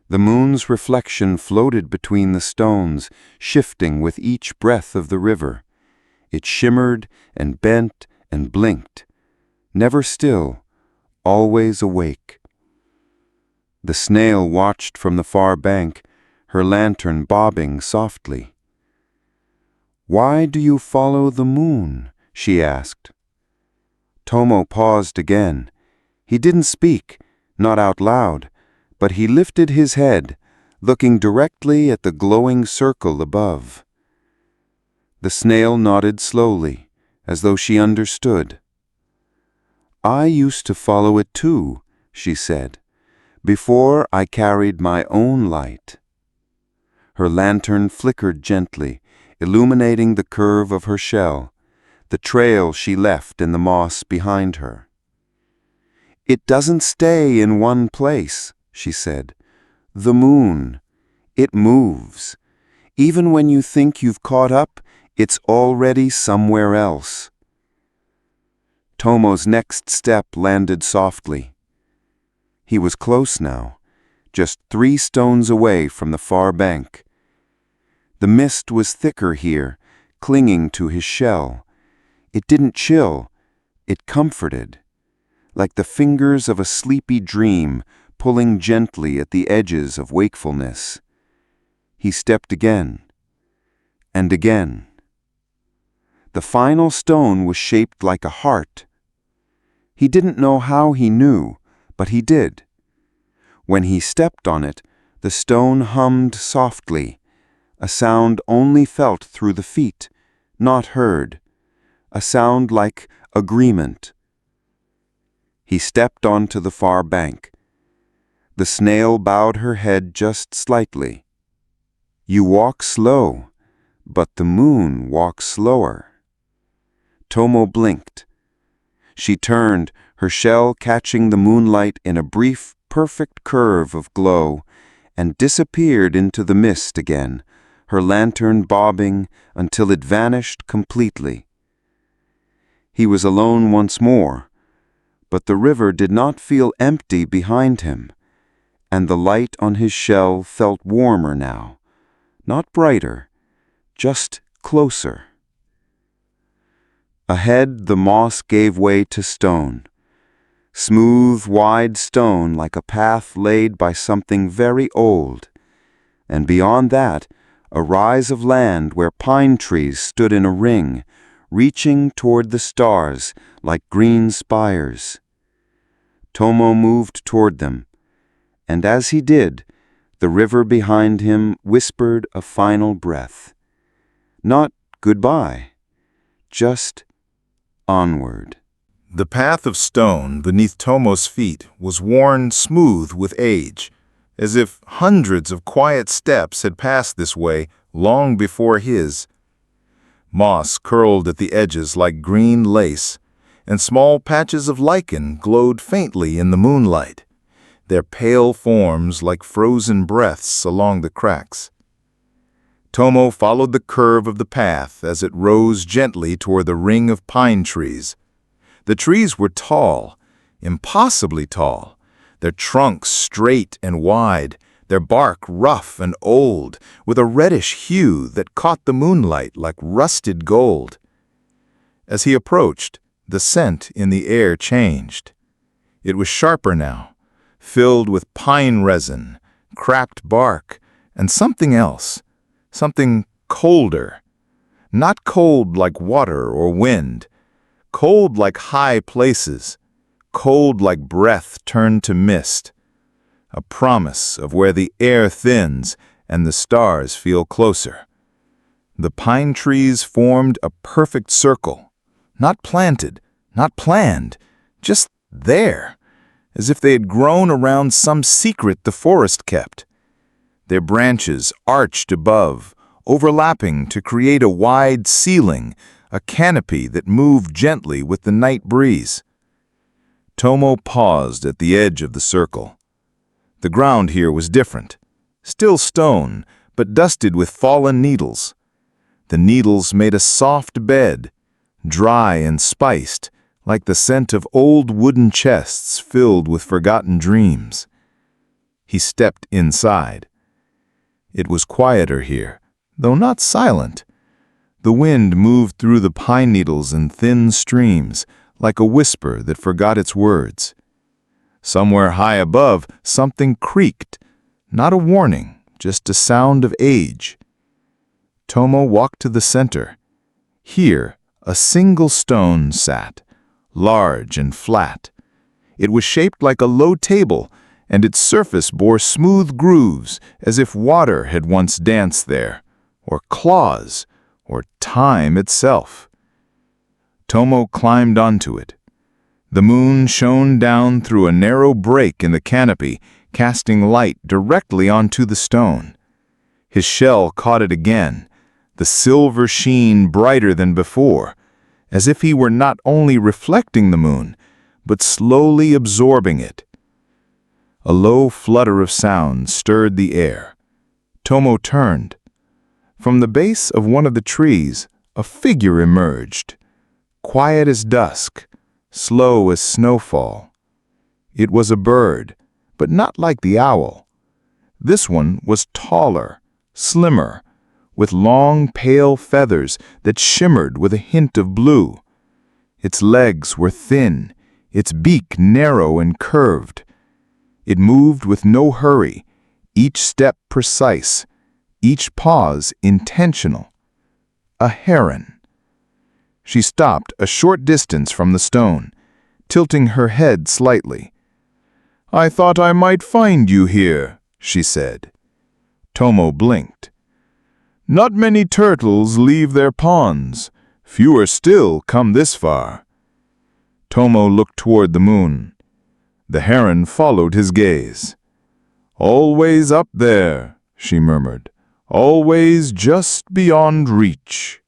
The moon's reflection floated between the stones, shifting with each breath of the river. It shimmered and bent and blinked, never still, always awake. The snail watched from the far bank, her lantern bobbing softly. "Why do you follow the moon?" she asked. Tomo paused again. He didn't speak, not out loud, but he lifted his head, looking directly at the glowing circle above. The snail nodded slowly, as though she understood. "I used to follow it too," she said, "before I carried my own light." Her lantern flickered gently, illuminating the curve of her shell, the trail she left in the moss behind her. "It doesn't stay in one place," she said. "The moon, it moves. Even when you think you've caught up, it's already somewhere else." Tomo's next step landed softly. He was close now, just 3 stones away from the far bank. The mist was thicker here, clinging to his shell. It didn't chill, it comforted, like the fingers of a sleepy dream pulling gently at the edges of wakefulness. He stepped again, and again. The final stone was shaped like a heart. He didn't know how he knew, but he did. When he stepped on it, the stone hummed softly, a sound only felt through the feet, not heard, a sound like agreement. He stepped onto the far bank. The snail bowed her head just slightly. "You walk slow, but the moon walks slower." Tomo blinked. She turned, her shell catching the moonlight in a brief, perfect curve of glow, and disappeared into the mist again, her lantern bobbing until it vanished completely. He was alone once more, but the river did not feel empty behind him, and the light on his shell felt warmer now, not brighter, just closer. Ahead, the moss gave way to stone. Smooth, wide stone like a path laid by something very old. And beyond that, a rise of land where pine trees stood in a ring, reaching toward the stars like green spires. Tomo moved toward them, and as he did, the river behind him whispered a final breath. Not goodbye, just onward. The path of stone beneath Tomo's feet was worn smooth with age, as if hundreds of quiet steps had passed this way long before his. Moss curled at the edges like green lace, and small patches of lichen glowed faintly in the moonlight, their pale forms like frozen breaths along the cracks. Tomo followed the curve of the path as it rose gently toward the ring of pine trees. The trees were tall, impossibly tall, their trunks straight and wide, their bark rough and old, with a reddish hue that caught the moonlight like rusted gold. As he approached, the scent in the air changed. It was sharper now, filled with pine resin, cracked bark, and something else, something colder. Not cold like water or wind, cold like high places, cold like breath turned to mist, a promise of where the air thins and the stars feel closer. The pine trees formed a perfect circle, not planted, not planned, just there, as if they had grown around some secret the forest kept. Their branches arched above, overlapping to create a wide ceiling, a canopy that moved gently with the night breeze. Tomo paused at the edge of the circle. The ground here was different, still stone, but dusted with fallen needles. The needles made a soft bed, dry and spiced, like the scent of old wooden chests filled with forgotten dreams. He stepped inside. It was quieter here, though not silent. The wind moved through the pine needles in thin streams, like a whisper that forgot its words. Somewhere high above, something creaked, not a warning, just a sound of age. Tomo walked to the center. Here, a single stone sat, large and flat. It was shaped like a low table, and its surface bore smooth grooves, as if water had once danced there, or claws, or time itself. Tomo climbed onto it. The moon shone down through a narrow break in the canopy, casting light directly onto the stone. His shell caught it again, the silver sheen brighter than before, as if he were not only reflecting the moon, but slowly absorbing it. A low flutter of sound stirred the air. Tomo turned. From the base of one of the trees, a figure emerged, quiet as dusk, slow as snowfall. It was a bird, but not like the owl. This one was taller, slimmer, with long, pale feathers that shimmered with a hint of blue. Its legs were thin, its beak narrow and curved. It moved with no hurry, each step precise, each pause intentional. A heron. She stopped a short distance from the stone, tilting her head slightly. "I thought I might find you here," she said. Tomo blinked. "Not many turtles leave their ponds. Fewer still come this far." Tomo looked toward the moon. The heron followed his gaze. "Always up there," she murmured. "Always just beyond reach."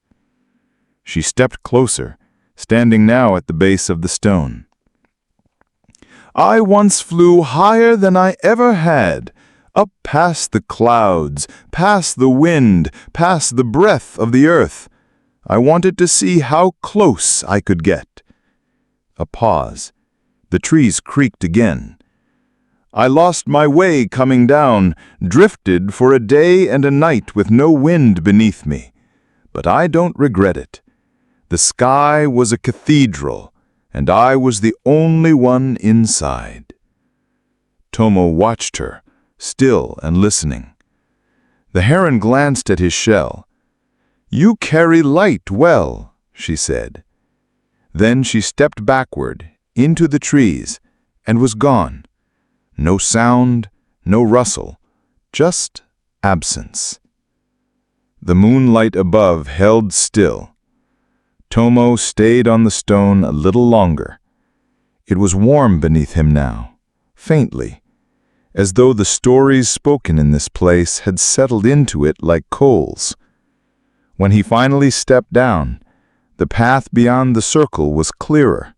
She stepped closer, standing now at the base of the stone. "I once flew higher than I ever had, up past the clouds, past the wind, past the breath of the earth. I wanted to see how close I could get." A pause. The trees creaked again. "I lost my way coming down, drifted for a day and a night with no wind beneath me. But I don't regret it. The sky was a cathedral, and I was the only one inside." Tomo watched her, still and listening. The heron glanced at his shell. "You carry light well," she said. Then she stepped backward, into the trees, and was gone. No sound, no rustle, just absence. The moonlight above held still. Tomo stayed on the stone a little longer. It was warm beneath him now, faintly, as though the stories spoken in this place had settled into it like coals. When he finally stepped down, the path beyond the circle was clearer.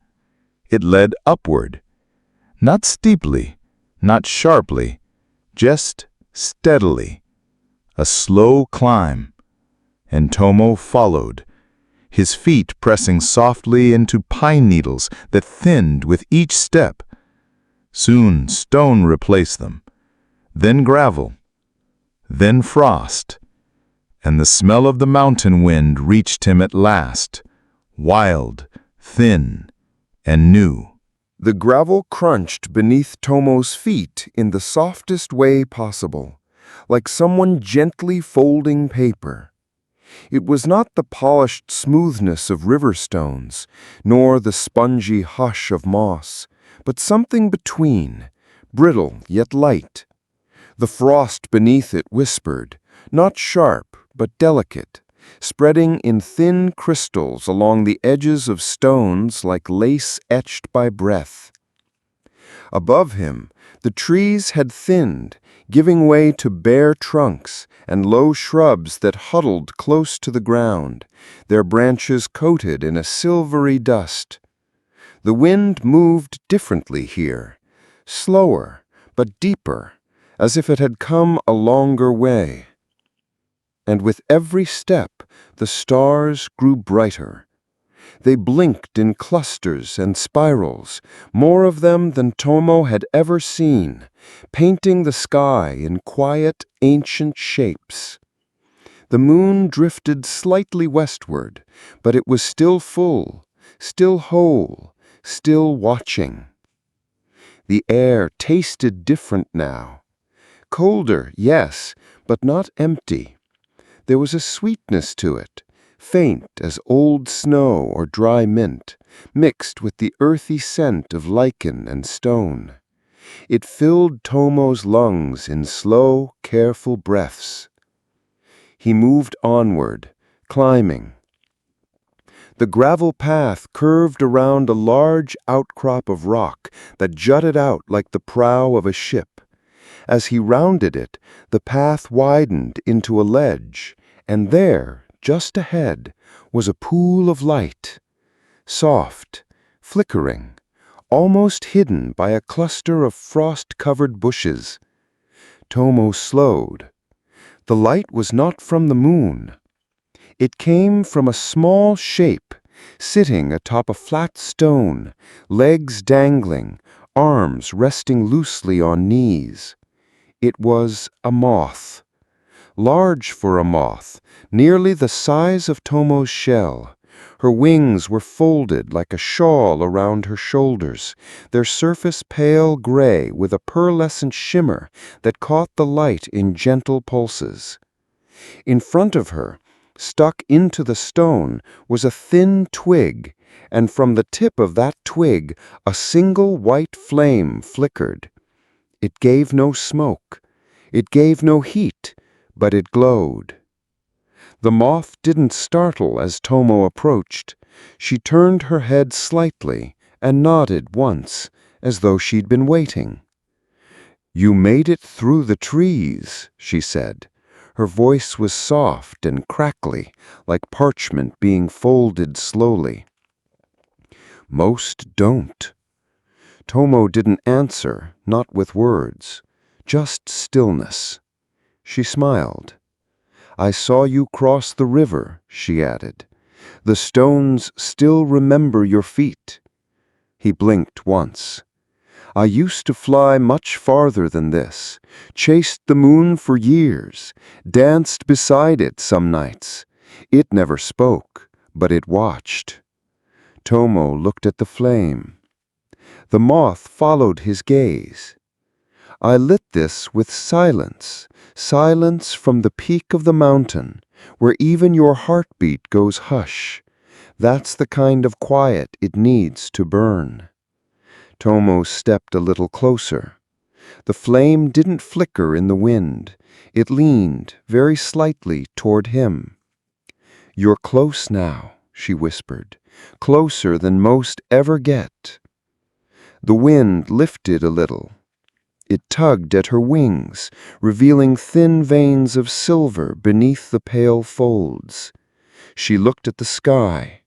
It led upward, not steeply, not sharply, just steadily. A slow climb, and Tomo followed, his feet pressing softly into pine needles that thinned with each step. Soon stone replaced them, then gravel, then frost, and the smell of the mountain wind reached him at last, wild, thin, and new. The gravel crunched beneath Tomo's feet in the softest way possible, like someone gently folding paper. It was not the polished smoothness of river stones, nor the spongy hush of moss, but something between, brittle yet light. The frost beneath it whispered, not sharp but delicate, spreading in thin crystals along the edges of stones like lace etched by breath. Above him, the trees had thinned, giving way to bare trunks and low shrubs that huddled close to the ground, their branches coated in a silvery dust. The wind moved differently here, slower but deeper, as if it had come a longer way. And with every step, the stars grew brighter. They blinked in clusters and spirals, more of them than Tomo had ever seen, painting the sky in quiet, ancient shapes. The moon drifted slightly westward, but it was still full, still whole, still watching. The air tasted different now. Colder, yes, but not empty. There was a sweetness to it, faint as old snow or dry mint, mixed with the earthy scent of lichen and stone. It filled Tomo's lungs in slow, careful breaths. He moved onward, climbing. The gravel path curved around a large outcrop of rock that jutted out like the prow of a ship. As he rounded it, the path widened into a ledge, and there, just ahead, was a pool of light. Soft, flickering, almost hidden by a cluster of frost-covered bushes. Tomo slowed. The light was not from the moon. It came from a small shape, sitting atop a flat stone, legs dangling, arms resting loosely on knees. It was a moth. Large for a moth, nearly the size of Tomo's shell. Her wings were folded like a shawl around her shoulders, their surface pale gray with a pearlescent shimmer that caught the light in gentle pulses. In front of her, stuck into the stone, was a thin twig, and from the tip of that twig a single white flame flickered. It gave no smoke. It gave no heat, but it glowed. The moth didn't startle as Tomo approached. She turned her head slightly and nodded once, as though she'd been waiting. "You made it through the trees," she said. Her voice was soft and crackly, like parchment being folded slowly. "Most don't." Tomo didn't answer, not with words, just stillness. She smiled. "I saw you cross the river," she added. "The stones still remember your feet." He blinked once. "I used to fly much farther than this, chased the moon for years, danced beside it some nights. It never spoke, but it watched." Tomo looked at the flame. The moth followed his gaze. "I lit this with silence, silence from the peak of the mountain, where even your heartbeat goes hush. That's the kind of quiet it needs to burn." Tomo stepped a little closer. The flame didn't flicker in the wind. It leaned, very slightly, toward him. "You're close now," she whispered, "closer than most ever get." The wind lifted a little. It tugged at her wings, revealing thin veins of silver beneath the pale folds. She looked at the sky.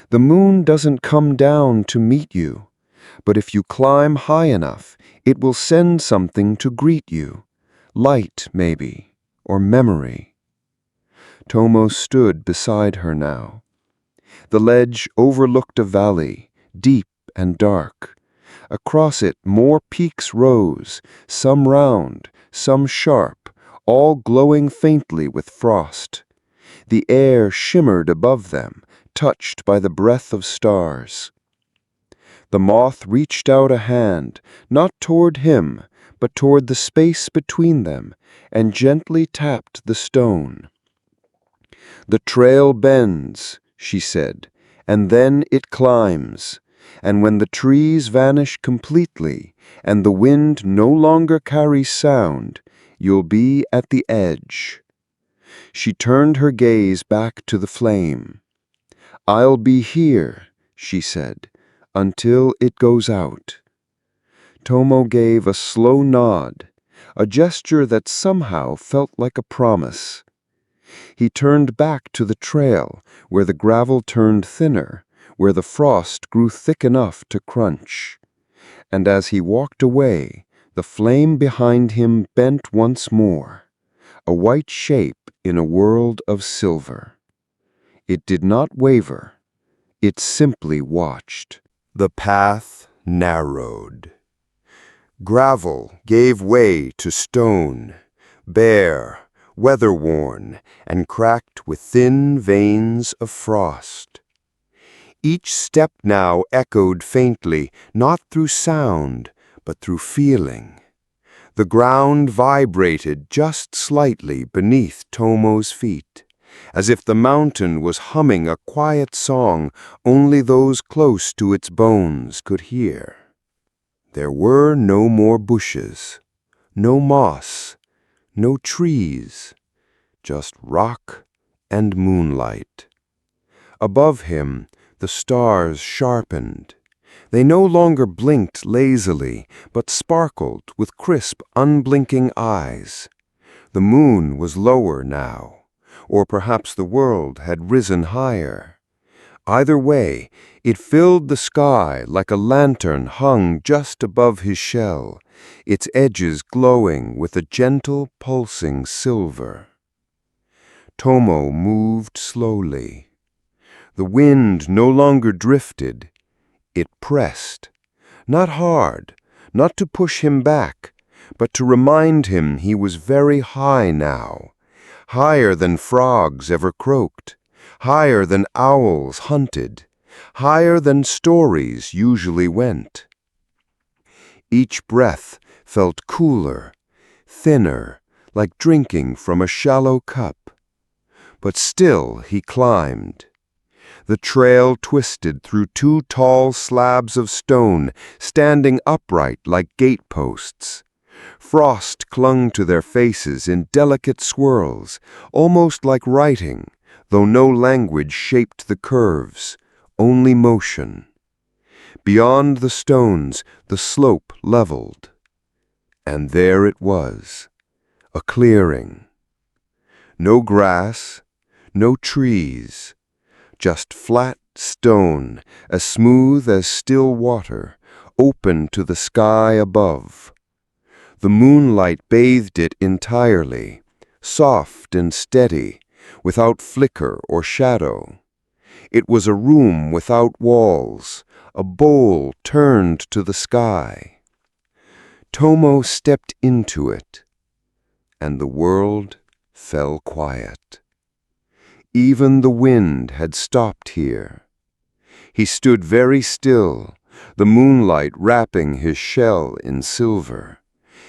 "The moon doesn't come down to meet you, but if you climb high enough, it will send something to greet you. Light, maybe, or memory." Tomo stood beside her now. The ledge overlooked a valley, deep and dark. Across it more peaks rose, some round, some sharp, all glowing faintly with frost. The air shimmered above them, touched by the breath of stars. The moth reached out a hand, not toward him, but toward the space between them, and gently tapped the stone. "The trail bends," she said, "and then it climbs. And when the trees vanish completely, and the wind no longer carries sound, you'll be at the edge." She turned her gaze back to the flame. "I'll be here," she said, "until it goes out." Tomo gave a slow nod, a gesture that somehow felt like a promise. He turned back to the trail, where the gravel turned thinner, where the frost grew thick enough to crunch. And as he walked away, The flame behind him bent once more, a white shape in a world of silver. It did not waver. It simply watched. The path narrowed. Gravel gave way to stone, bare, weather-worn, and cracked with thin veins of frost. Each step now echoed faintly, not through sound, but through feeling. The ground vibrated just slightly beneath Tomo's feet, as if the mountain was humming a quiet song only those close to its bones could hear. There were no more bushes, no moss, no trees, just rock and moonlight. Above him, the stars sharpened. They no longer blinked lazily, but sparkled with crisp, unblinking eyes. The moon was lower now, or perhaps the world had risen higher. Either way, it filled the sky like a lantern hung just above his shell, its edges glowing with a gentle, pulsing silver. Tomo moved slowly. The wind no longer drifted. It pressed, not hard, not to push him back, but to remind him he was very high now, higher than frogs ever croaked, higher than owls hunted, higher than stories usually went. Each breath felt cooler, thinner, like drinking from a shallow cup. But still he climbed. The trail twisted through two tall slabs of stone, standing upright like gateposts. Frost clung to their faces in delicate swirls, almost like writing, though no language shaped the curves, only motion. Beyond the stones, the slope leveled. And there it was, a clearing. No grass, no trees, just flat stone, as smooth as still water, open to the sky above. The moonlight bathed it entirely, soft and steady, without flicker or shadow. It was a room without walls, a bowl turned to the sky. Tomo stepped into it, and the world fell quiet. Even the wind had stopped here. He stood very still, the moonlight wrapping his shell in silver.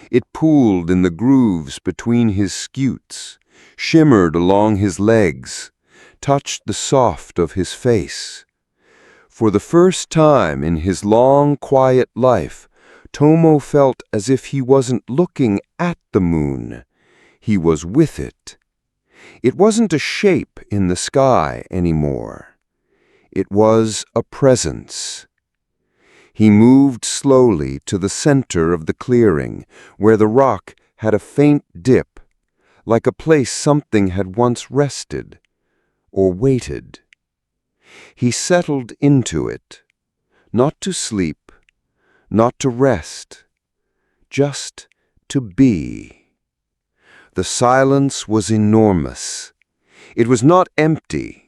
It pooled in the grooves between his scutes, shimmered along his legs, touched the soft of his face. For the first time in his long, quiet life, Tomo felt as if he wasn't looking at the moon. He was with it. It wasn't a shape in the sky anymore. It was a presence. He moved slowly to the center of the clearing, where the rock had a faint dip, like a place something had once rested or waited. He settled into it, not to sleep, not to rest, just to be. The silence was enormous. It was not empty.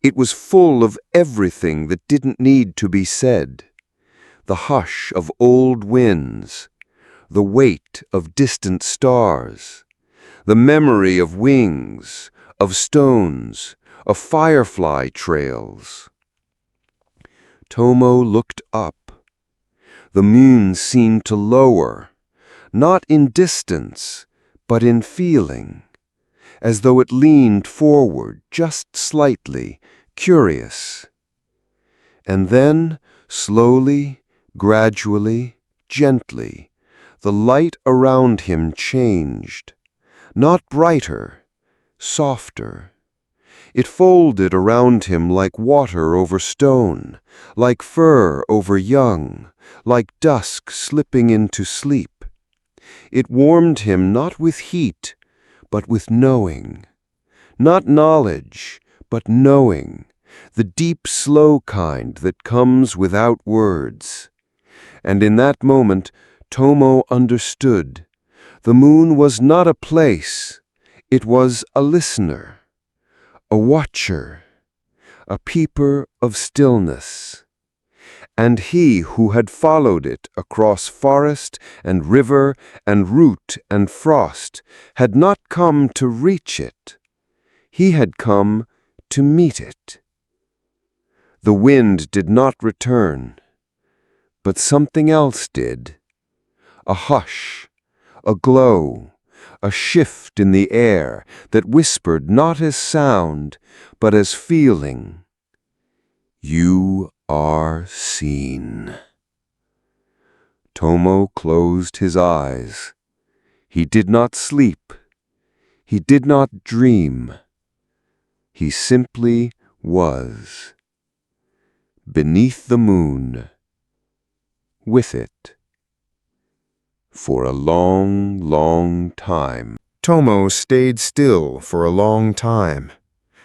It was full of everything that didn't need to be said. The hush of old winds, the weight of distant stars, the memory of wings, of stones, of firefly trails. Tomo looked up. The moon seemed to lower, not in distance, but in feeling, as though it leaned forward just slightly, curious. And then, slowly, gradually, gently, the light around him changed, not brighter, softer. It folded around him like water over stone, like fur over young, like dusk slipping into sleep. It warmed him not with heat, but with knowing. Not knowledge, but knowing, the deep, slow kind that comes without words. And in that moment, Tomo understood. The moon was not a place. It was a listener, a watcher, a peeper of stillness. And he who had followed it across forest and river and root and frost had not come to reach it. He had come to meet it. The wind did not return, but something else did. A hush, a glow, a shift in the air that whispered not as sound, but as feeling. You are seen. Tomo closed his eyes. He did not sleep. He did not dream. He simply was. Beneath the moon. With it. For a long, long time. Tomo stayed still for a long time,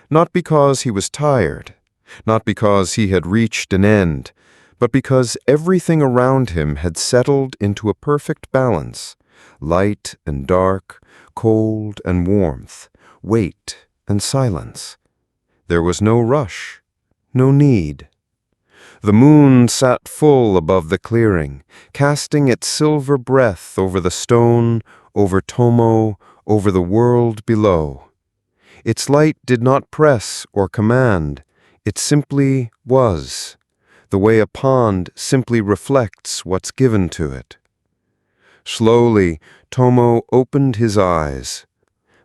not because he was tired, not because he had reached an end, but because everything around him had settled into a perfect balance, light and dark, cold and warmth, weight and silence. There was no rush, no need. The moon sat full above the clearing, casting its silver breath over the stone, over Tomo, over the world below. Its light did not press or command. It simply was, the way a pond simply reflects what's given to it. Slowly, Tomo opened his eyes.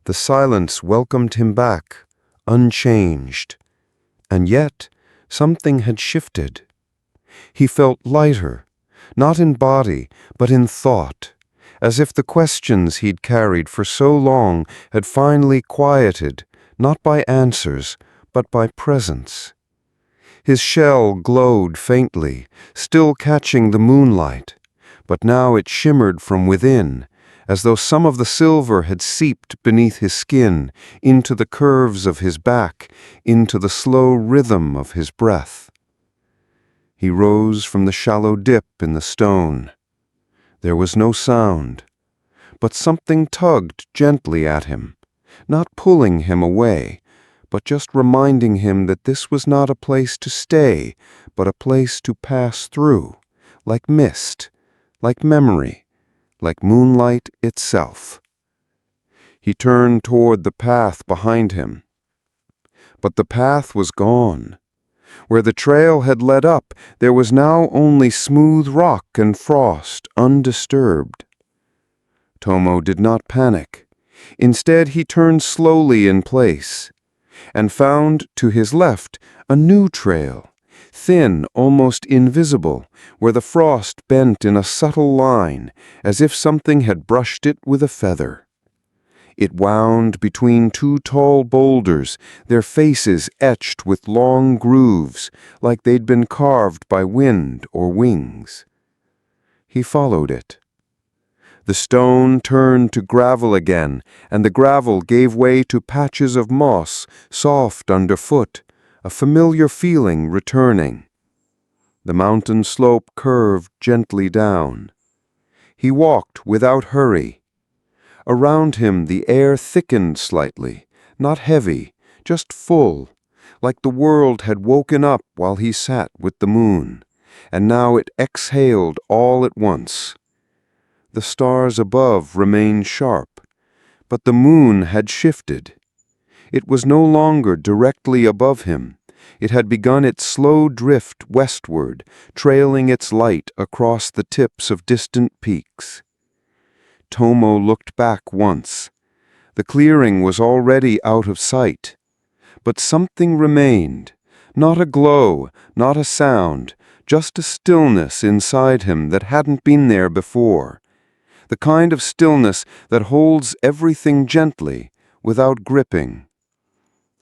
The silence welcomed him back, unchanged. And yet, something had shifted. He felt lighter, not in body, but in thought, as if the questions he'd carried for so long had finally quieted, not by answers, but by presence. His shell glowed faintly, still catching the moonlight, but now it shimmered from within, as though some of the silver had seeped beneath his skin, into the curves of his back, into the slow rhythm of his breath. He rose from the shallow dip in the stone. There was no sound, but something tugged gently at him, not pulling him away, but just reminding him that this was not a place to stay, but a place to pass through, like mist, like memory, like moonlight itself. He turned toward the path behind him. But the path was gone. Where the trail had led up, there was now only smooth rock and frost, undisturbed. Tomo did not panic. Instead, he turned slowly in place, and found to his left a new trail, thin, almost invisible, where the frost bent in a subtle line, as if something had brushed it with a feather. It wound between two tall boulders, their faces etched with long grooves, like they'd been carved by wind or wings. He followed it. The stone turned to gravel again, and the gravel gave way to patches of moss, soft underfoot, a familiar feeling returning. The mountain slope curved gently down. He walked without hurry. Around him the air thickened slightly, not heavy, just full, like the world had woken up while he sat with the moon, and now it exhaled all at once. The stars above remained sharp, but the moon had shifted. It was no longer directly above him. It had begun its slow drift westward, trailing its light across the tips of distant peaks. Tomo looked back once. The clearing was already out of sight. But something remained, not a glow, not a sound, just a stillness inside him that hadn't been there before. The kind of stillness that holds everything gently, without gripping.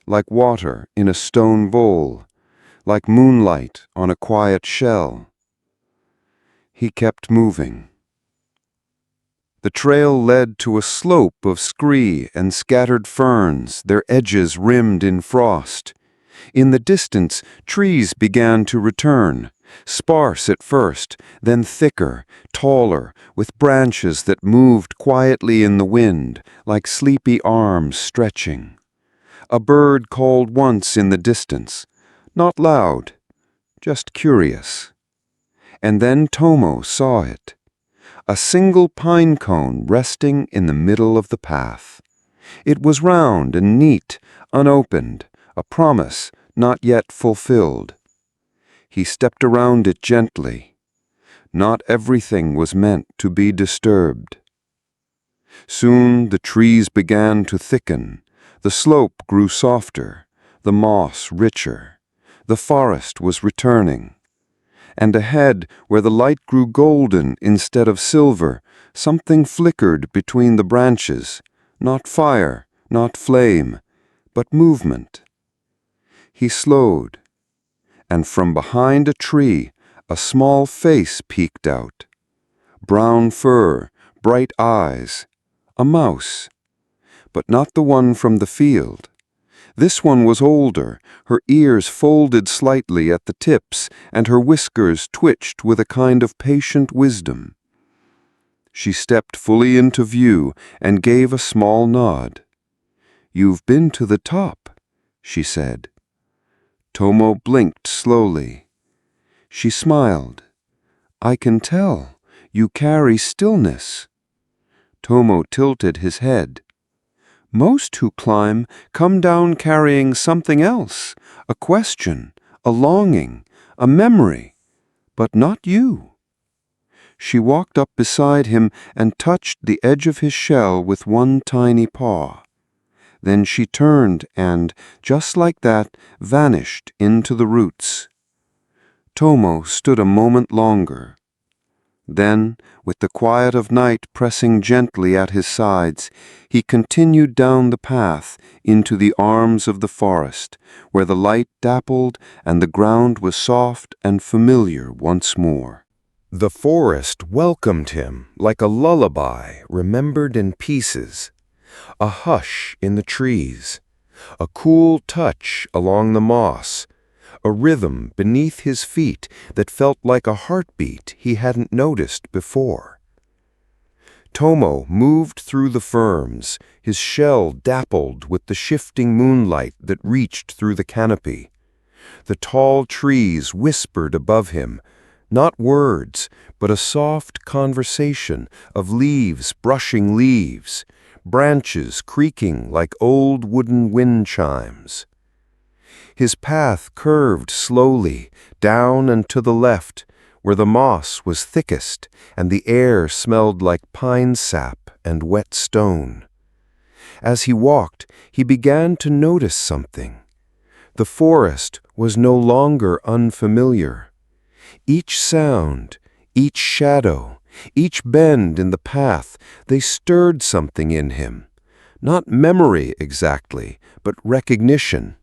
Like water in a stone bowl, like moonlight on a quiet shell. He kept moving. The trail led to a slope of scree and scattered ferns, their edges rimmed in frost. In the distance, trees began to return, Sparse at first, then thicker, taller, with branches that moved quietly in the wind, like sleepy arms stretching. A bird called once in the distance, not loud, just curious. And then Tomo saw it. A single pine cone resting in the middle of the path. It was round and neat, unopened, a promise not yet fulfilled. He stepped around it gently. Not everything was meant to be disturbed. Soon the trees began to thicken. The slope grew softer, the moss richer. The forest was returning. And ahead, where the light grew golden instead of silver, something flickered between the branches, not fire, not flame, but movement. He slowed, and from behind a tree, a small face peeked out. Brown fur, bright eyes, a mouse, but not the one from the field. This one was older, her ears folded slightly at the tips, and her whiskers twitched with a kind of patient wisdom. She stepped fully into view and gave a small nod. "You've been to the top," she said. Tomo blinked slowly. She smiled. "I can tell. You carry stillness." Tomo tilted his head. "Most who climb come down carrying something else, a question, a longing, a memory, but not you." She walked up beside him and touched the edge of his shell with one tiny paw. Then she turned and, just like that, vanished into the roots. Tomo stood a moment longer. Then, with the quiet of night pressing gently at his sides, he continued down the path into the arms of the forest, where the light dappled and the ground was soft and familiar once more. The forest welcomed him like a lullaby remembered in pieces, a hush in the trees, a cool touch along the moss, a rhythm beneath his feet that felt like a heartbeat he hadn't noticed before. Tomo moved through the ferns, his shell dappled with the shifting moonlight that reached through the canopy. The tall trees whispered above him, not words, but a soft conversation of leaves brushing leaves, branches creaking like old wooden wind chimes. His path curved slowly down and to the left, where the moss was thickest and the air smelled like pine sap and wet stone. As he walked, he began to notice something. The forest was no longer unfamiliar. Each sound, each shadow, each bend in the path, they stirred something in him. Not memory exactly, but recognition.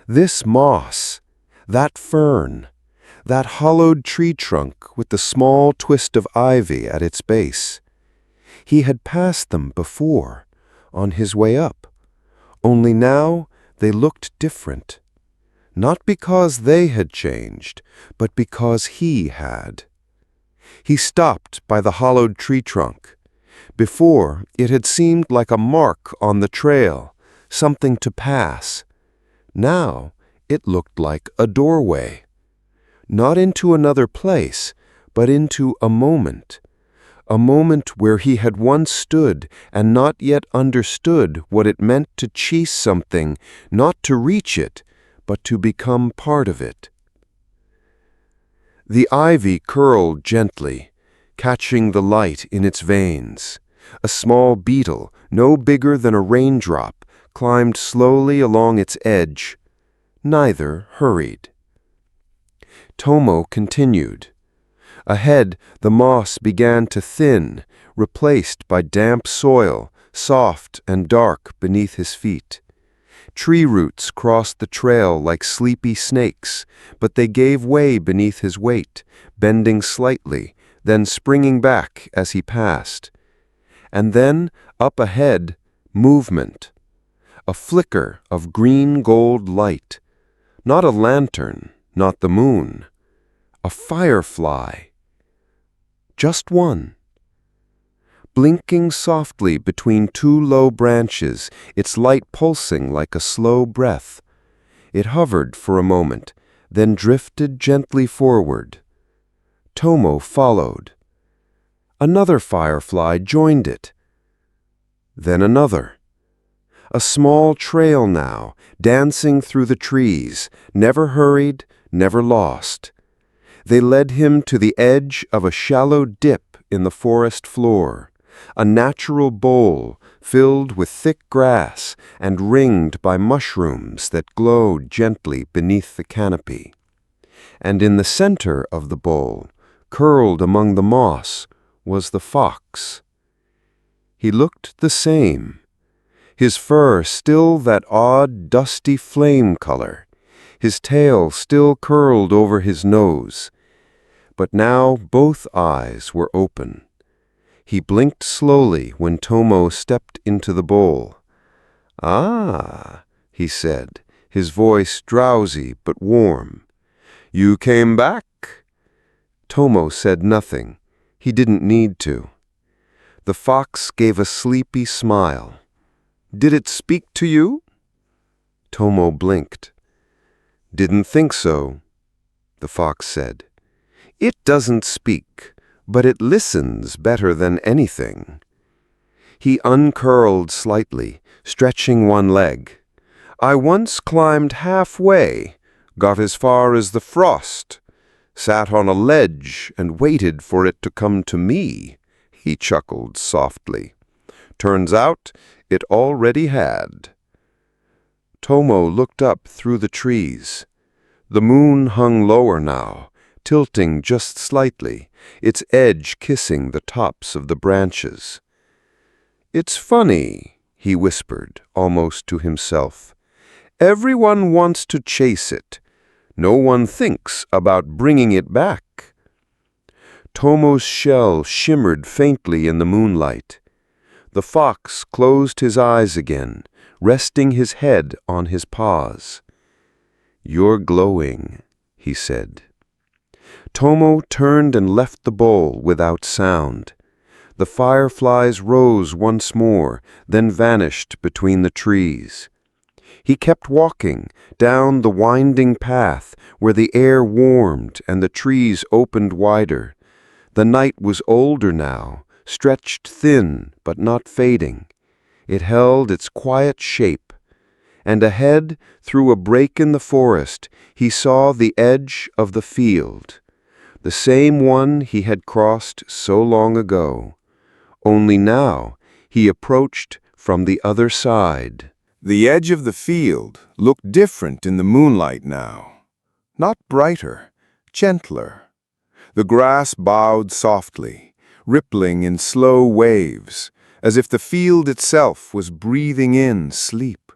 This moss, that fern, that hollowed tree trunk with the small twist of ivy at its base. He had passed them before, on his way up. Only now they looked different. Not because they had changed, but because he had. He stopped by the hollowed tree trunk. Before, it had seemed like a mark on the trail, something to pass. Now, it looked like a doorway. Not into another place, but into a moment where he had once stood and not yet understood what it meant to chase something, not to reach it, but to become part of it. The ivy curled gently, catching the light in its veins. A small beetle, no bigger than a raindrop, climbed slowly along its edge. Neither hurried. Tomo continued. Ahead, the moss began to thin, replaced by damp soil, soft and dark beneath his feet. Tree roots crossed the trail like sleepy snakes, but they gave way beneath his weight, bending slightly, then springing back as he passed. And then, up ahead, movement. A flicker of green-gold light. Not a lantern, not the moon. A firefly. Just one. Blinking softly between two low branches, its light pulsing like a slow breath. It hovered for a moment, then drifted gently forward. Tomo followed. Another firefly joined it. Then another. A small trail now, dancing through the trees, never hurried, never lost. They led him to the edge of a shallow dip in the forest floor, a natural bowl filled with thick grass and ringed by mushrooms that glowed gently beneath the canopy. And in the center of the bowl, curled among the moss, was the fox. He looked the same, his fur still that odd, dusty flame color, his tail still curled over his nose. But now both eyes were open. He blinked slowly when Tomo stepped into the bowl. "Ah," he said, his voice drowsy but warm. "You came back?" Tomo said nothing. He didn't need to. The fox gave a sleepy smile. "Did it speak to you?" Tomo blinked. "Didn't think so," the fox said. "It doesn't speak, but it listens better than anything." He uncurled slightly, stretching one leg. "I once climbed halfway, got as far as the frost, sat on a ledge and waited for it to come to me," he chuckled softly. "Turns out it already had." Tomo looked up through the trees. The moon hung lower now, tilting just slightly, its edge kissing the tops of the branches. "It's funny," he whispered, almost to himself. "Everyone wants to chase it. No one thinks about bringing it back." Tomo's shell shimmered faintly in the moonlight. The fox closed his eyes again, resting his head on his paws. "You're glowing," he said. Tomo turned and left the bowl without sound. The fireflies rose once more, then vanished between the trees. He kept walking down the winding path where the air warmed and the trees opened wider. The night was older now, stretched thin but not fading. It held its quiet shape. And ahead, through a break in the forest, he saw the edge of the field. The same one he had crossed so long ago. Only now he approached from the other side. The edge of the field looked different in the moonlight now. Not brighter, gentler. The grass bowed softly, rippling in slow waves, as if the field itself was breathing in sleep.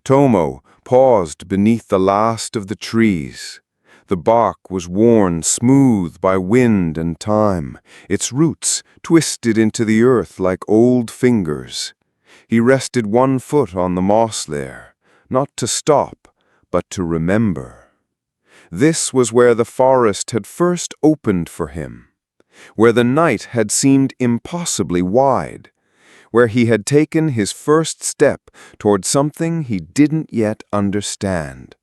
Tomo paused beneath the last of the trees. The bark was worn smooth by wind and time, its roots twisted into the earth like old fingers. He rested one foot on the moss there, not to stop, but to remember. This was where the forest had first opened for him, where the night had seemed impossibly wide, where he had taken his first step toward something he didn't yet understand.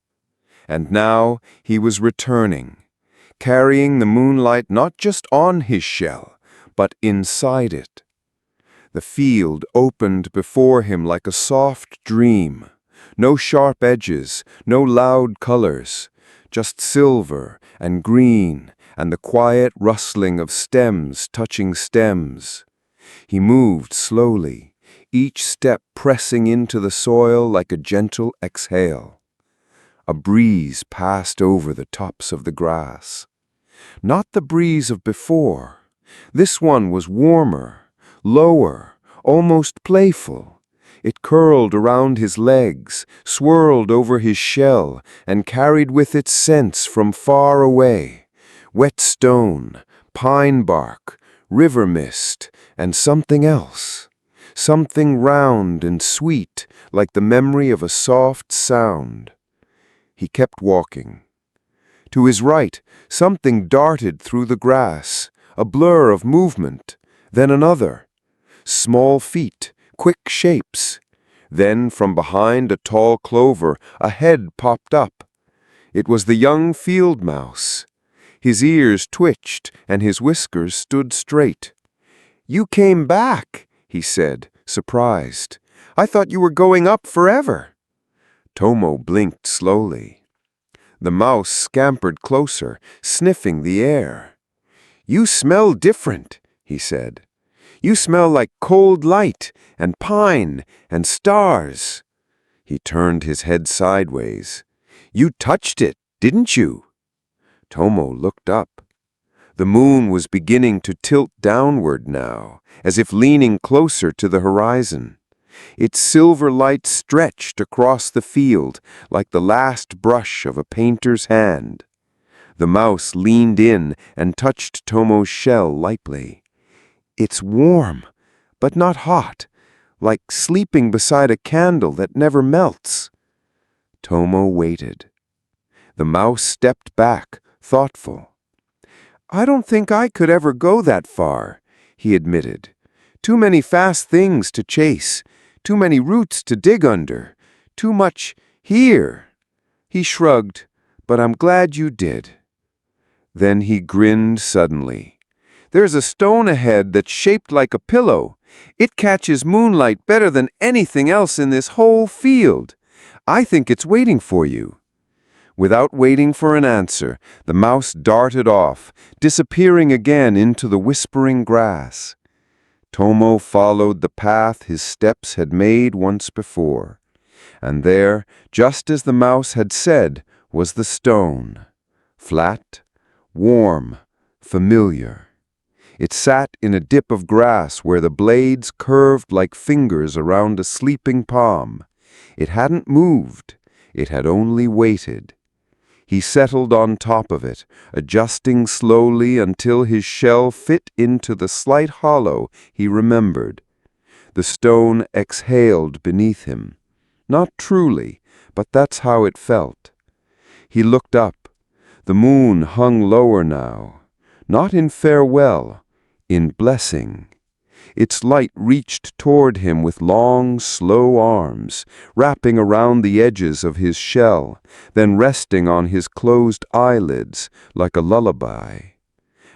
And now he was returning, carrying the moonlight not just on his shell, but inside it. The field opened before him like a soft dream. No sharp edges, no loud colors, just silver and green and the quiet rustling of stems touching stems. He moved slowly, each step pressing into the soil like a gentle exhale. A breeze passed over the tops of the grass. Not the breeze of before. This one was warmer, lower, almost playful. It curled around his legs, swirled over his shell, and carried with it scents from far away. Wet stone, pine bark, river mist, and something else. Something round and sweet, like the memory of a soft sound. He kept walking. To his right, something darted through the grass, a blur of movement, then another. Small feet, quick shapes. Then from behind a tall clover, a head popped up. It was the young field mouse. His ears twitched and his whiskers stood straight. "You came back," he said, surprised. "I thought you were going up forever." Tomo blinked slowly. The mouse scampered closer, sniffing the air. "You smell different," he said. "You smell like cold light and pine and stars." He turned his head sideways. "You touched it, didn't you?" Tomo looked up. The moon was beginning to tilt downward now, as if leaning closer to the horizon. Its silver light stretched across the field like the last brush of a painter's hand. The mouse leaned in and touched Tomo's shell lightly. "It's warm, but not hot, like sleeping beside a candle that never melts." Tomo waited. The mouse stepped back, thoughtful. "I don't think I could ever go that far," he admitted. "Too many fast things to chase, too many roots to dig under, too much here." He shrugged, "But I'm glad you did." Then he grinned suddenly. "There's a stone ahead that's shaped like a pillow. It catches moonlight better than anything else in this whole field. I think it's waiting for you." Without waiting for an answer, the mouse darted off, disappearing again into the whispering grass. Tomo followed the path his steps had made once before. And there, just as the mouse had said, was the stone. Flat, warm, familiar. It sat in a dip of grass where the blades curved like fingers around a sleeping palm. It hadn't moved. It had only waited. He settled on top of it, adjusting slowly until his shell fit into the slight hollow he remembered. The stone exhaled beneath him. Not truly, but that's how it felt. He looked up. The moon hung lower now, not in farewell, in blessing. Its light reached toward him with long, slow arms, wrapping around the edges of his shell, then resting on his closed eyelids like a lullaby.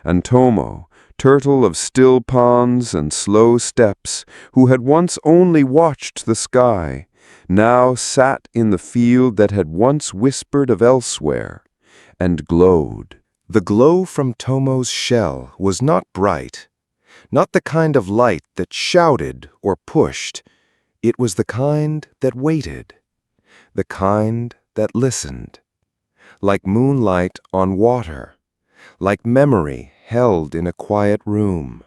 And Tomo, turtle of still ponds and slow steps, who had once only watched the sky, now sat in the field that had once whispered of elsewhere, and glowed. The glow from Tomo's shell was not bright, not the kind of light that shouted or pushed. It was the kind that waited, the kind that listened. Like moonlight on water, like memory held in a quiet room.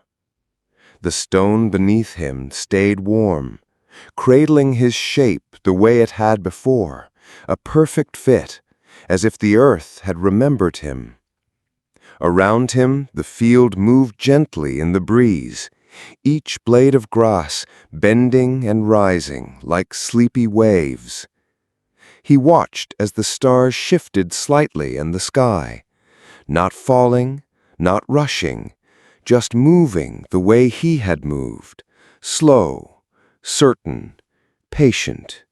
The stone beneath him stayed warm, cradling his shape the way it had before, a perfect fit, as if the earth had remembered him. Around him, the field moved gently in the breeze, each blade of grass bending and rising like sleepy waves. He watched as the stars shifted slightly in the sky, not falling, not rushing, just moving the way he had moved, slow, certain, patient.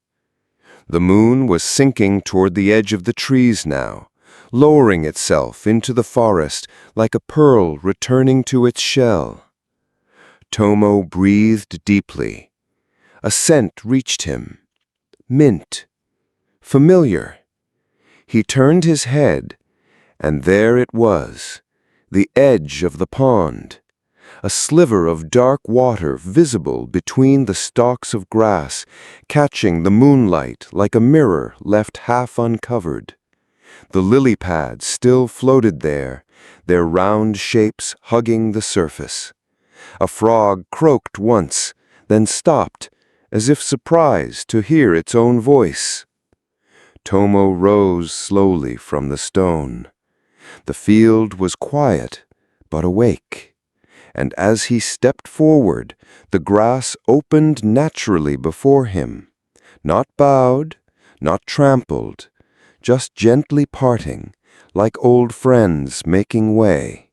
The moon was sinking toward the edge of the trees now, lowering itself into the forest like a pearl returning to its shell. Tomo breathed deeply. A scent reached him. Mint. Familiar. He turned his head, and there it was, the edge of the pond, a sliver of dark water visible between the stalks of grass, catching the moonlight like a mirror left half uncovered. The lily pads still floated there, their round shapes hugging the surface. A frog croaked once, then stopped, as if surprised to hear its own voice. Tomo rose slowly from the stone. The field was quiet, but awake, and as he stepped forward, the grass opened naturally before him, not bowed, not trampled, just gently parting, like old friends making way.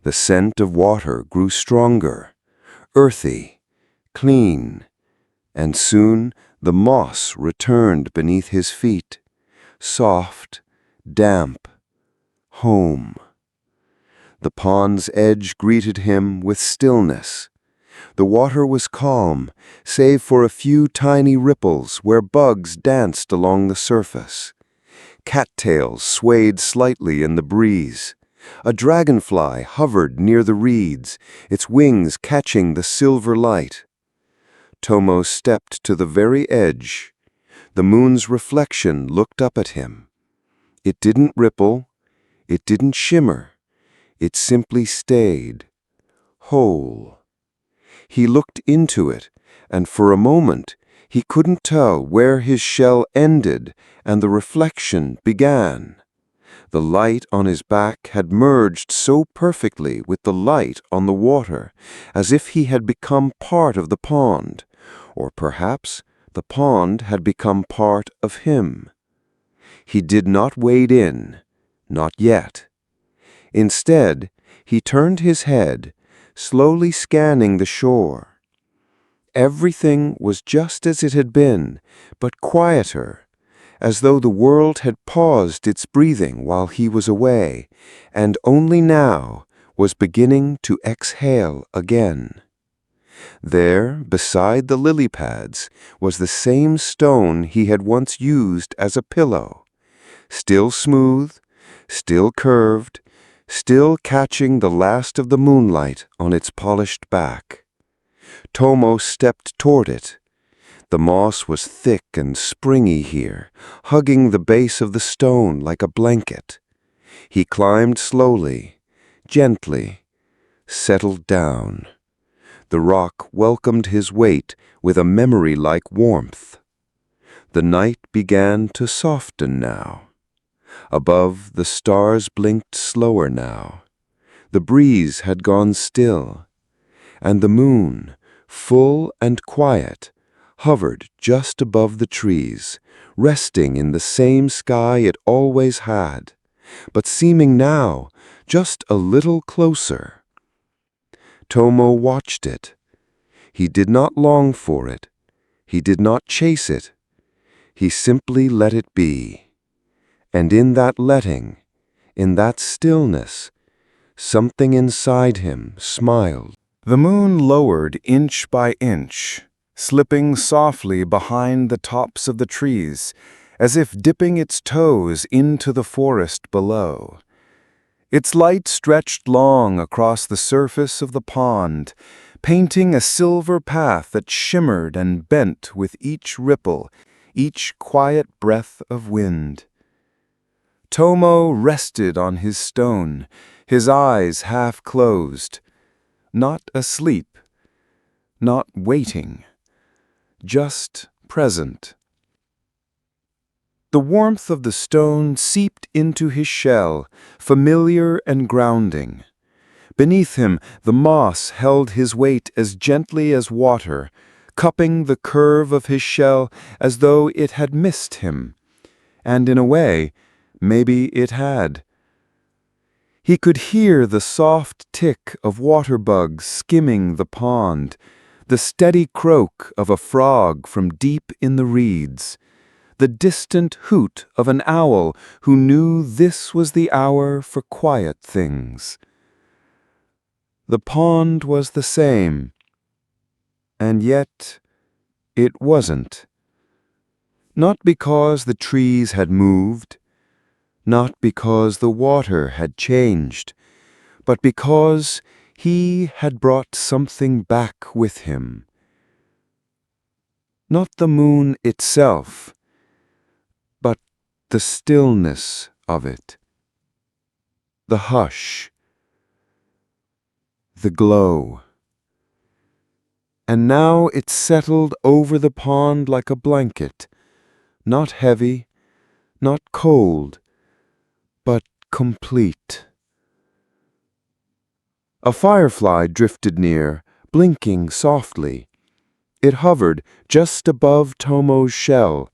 The scent of water grew stronger, earthy, clean, and soon the moss returned beneath his feet, soft, damp, home. The pond's edge greeted him with stillness. The water was calm, save for a few tiny ripples where bugs danced along the surface. Cattails swayed slightly in the breeze. A dragonfly hovered near the reeds, its wings catching the silver light. Tomo stepped to the very edge. The moon's reflection looked up at him. It didn't ripple, it didn't shimmer, it simply stayed, whole. He looked into it, and for a moment he couldn't tell where his shell ended and the reflection began. The light on his back had merged so perfectly with the light on the water, as if he had become part of the pond, or perhaps the pond had become part of him. He did not wade in, not yet. Instead, he turned his head, slowly scanning the shore. Everything was just as it had been, but quieter, as though the world had paused its breathing while he was away, and only now was beginning to exhale again. There, beside the lily pads, was the same stone he had once used as a pillow, still smooth, still curved, still catching the last of the moonlight on its polished back. Tomo stepped toward it. The moss was thick and springy here, hugging the base of the stone like a blanket. He climbed slowly, gently, settled down. The rock welcomed his weight with a memory-like warmth. The night began to soften now. Above, the stars blinked slower now. The breeze had gone still, and the moon, full and quiet, hovered just above the trees, resting in the same sky it always had, but seeming now just a little closer. Tomo watched it. He did not long for it. He did not chase it. He simply let it be. And in that letting, in that stillness, something inside him smiled. The moon lowered inch by inch, slipping softly behind the tops of the trees, as if dipping its toes into the forest below. Its light stretched long across the surface of the pond, painting a silver path that shimmered and bent with each ripple, each quiet breath of wind. Tomo rested on his stone, his eyes half closed, not asleep, not waiting, just present. The warmth of the stone seeped into his shell, familiar and grounding. Beneath him, the moss held his weight as gently as water, cupping the curve of his shell as though it had missed him. And in a way, maybe it had. He could hear the soft tick of water bugs skimming the pond, the steady croak of a frog from deep in the reeds, the distant hoot of an owl who knew this was the hour for quiet things. The pond was the same, and yet it wasn't. Not because the trees had moved, not because the water had changed, but because he had brought something back with him. Not the moon itself, but the stillness of it, the hush, the glow. And now it settled over the pond like a blanket, not heavy, not cold, but complete. A firefly drifted near, blinking softly. It hovered just above Tomo's shell,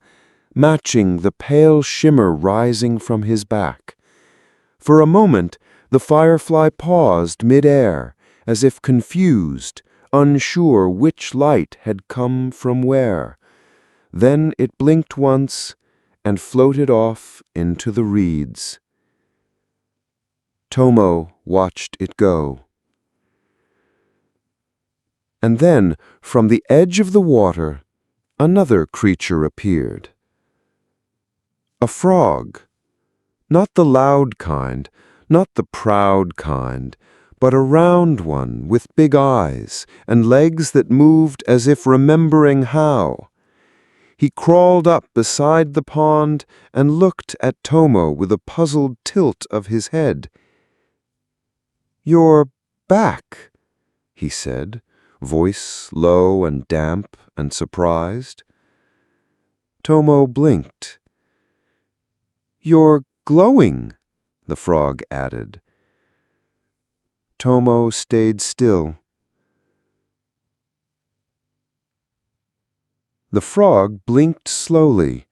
matching the pale shimmer rising from his back. For a moment, the firefly paused mid-air, as if confused, unsure which light had come from where. Then it blinked once and floated off into the reeds. Tomo watched it go. And then, from the edge of the water, another creature appeared. A frog. Not the loud kind, not the proud kind, but a round one with big eyes and legs that moved as if remembering how. He crawled up beside the pond and looked at Tomo with a puzzled tilt of his head. "You're back," he said, voice low and damp and surprised. Tomo blinked. "You're glowing," the frog added. Tomo stayed still. The frog blinked slowly,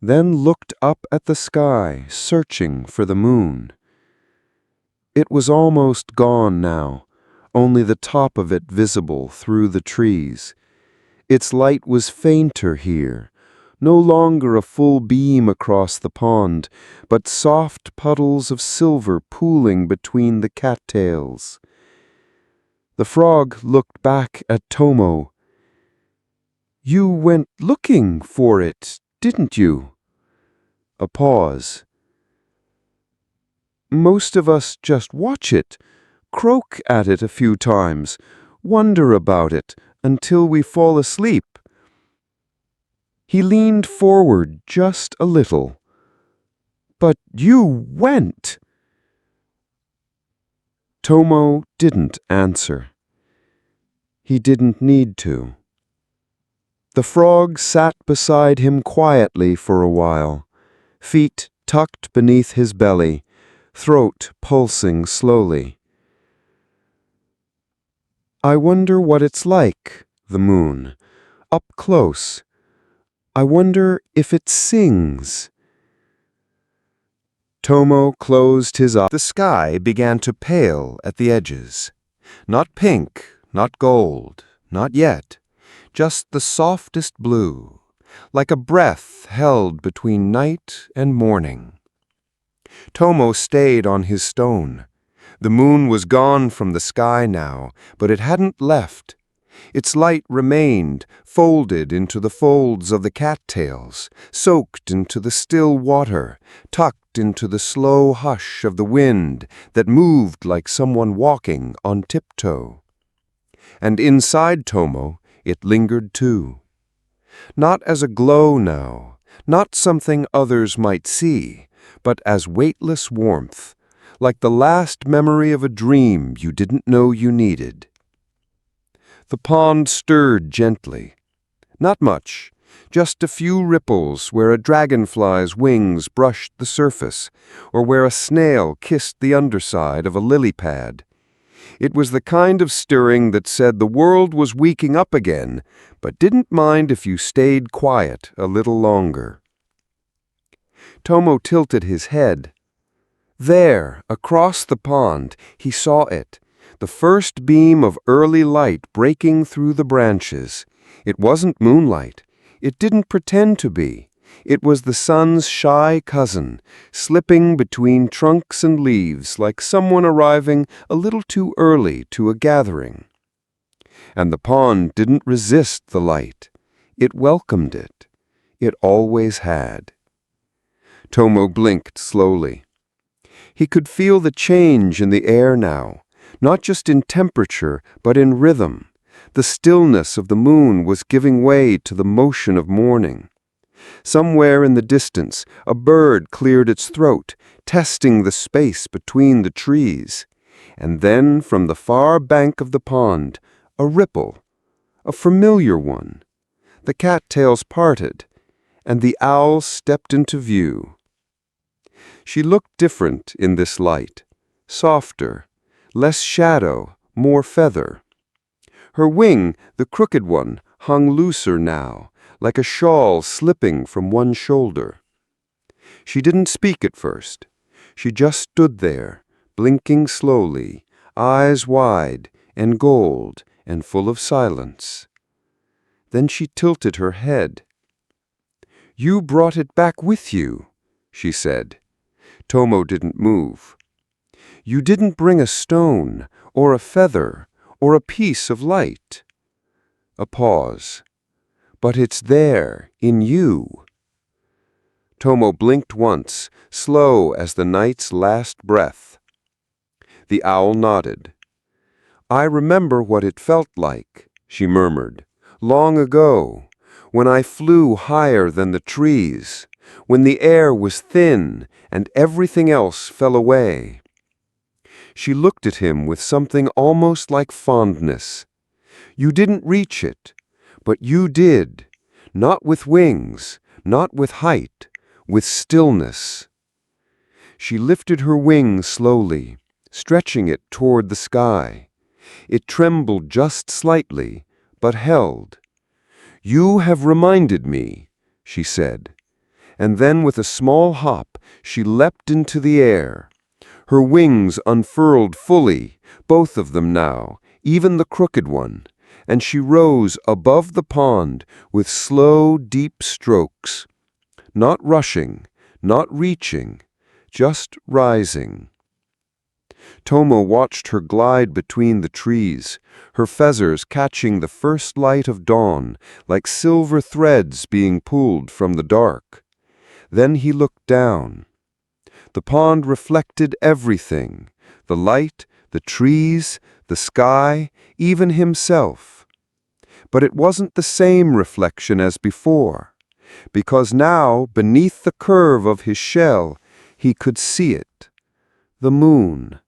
then looked up at the sky, searching for the moon. It was almost gone now, only the top of it visible through the trees. Its light was fainter here, no longer a full beam across the pond, but soft puddles of silver pooling between the cattails. The frog looked back at Tomo. "You went looking for it, didn't you?" A pause. "Most of us just watch it, croak at it a few times, wonder about it until we fall asleep." He leaned forward just a little. "But you went." Tomo didn't answer. He didn't need to. The frog sat beside him quietly for a while, feet tucked beneath his belly, throat pulsing slowly. "I wonder what it's like, the moon, up close. I wonder if it sings." Tomo closed his eyes. The sky began to pale at the edges. Not pink, not gold, not yet. Just the softest blue, like a breath held between night and morning. Tomo stayed on his stone. The moon was gone from the sky now, but it hadn't left. Its light remained, folded into the folds of the cattails, soaked into the still water, tucked into the slow hush of the wind that moved like someone walking on tiptoe. And inside Tomo, it lingered too. Not as a glow now, not something others might see, but as weightless warmth, like the last memory of a dream you didn't know you needed. The pond stirred gently. Not much, just a few ripples where a dragonfly's wings brushed the surface, or where a snail kissed the underside of a lily pad. It was the kind of stirring that said the world was waking up again, but didn't mind if you stayed quiet a little longer. Tomo tilted his head. There, across the pond, he saw it, the first beam of early light breaking through the branches. It wasn't moonlight. It didn't pretend to be. It was the sun's shy cousin, slipping between trunks and leaves like someone arriving a little too early to a gathering. And the pond didn't resist the light. It welcomed it. It always had. Tomo blinked slowly. He could feel the change in the air now, not just in temperature, but in rhythm. The stillness of the moon was giving way to the motion of morning. Somewhere in the distance, a bird cleared its throat, testing the space between the trees. And then, from the far bank of the pond, a ripple, a familiar one. The cattails parted, and the owl stepped into view. She looked different in this light, softer, less shadow, more feather. Her wing, the crooked one, hung looser now, like a shawl slipping from one shoulder. She didn't speak at first. She just stood there, blinking slowly, eyes wide and gold and full of silence. Then she tilted her head. "You brought it back with you," she said. Tomo didn't move. "You didn't bring a stone, or a feather, or a piece of light." A pause. "But it's there, in you." Tomo blinked once, slow as the night's last breath. The owl nodded. "I remember what it felt like," she murmured, "long ago, when I flew higher than the trees, when the air was thin and everything else fell away." She looked at him with something almost like fondness. "You didn't reach it, but you did, not with wings, not with height, with stillness." She lifted her wing slowly, stretching it toward the sky. It trembled just slightly, but held. "You have reminded me," she said. And then with a small hop, she leapt into the air. Her wings unfurled fully, both of them now, even the crooked one, and she rose above the pond with slow, deep strokes. Not rushing, not reaching, just rising. Tomo watched her glide between the trees, her feathers catching the first light of dawn, like silver threads being pulled from the dark. Then he looked down. The pond reflected everything, the light, the trees, the sky, even himself. But it wasn't the same reflection as before, because now, beneath the curve of his shell, he could see it. The moon.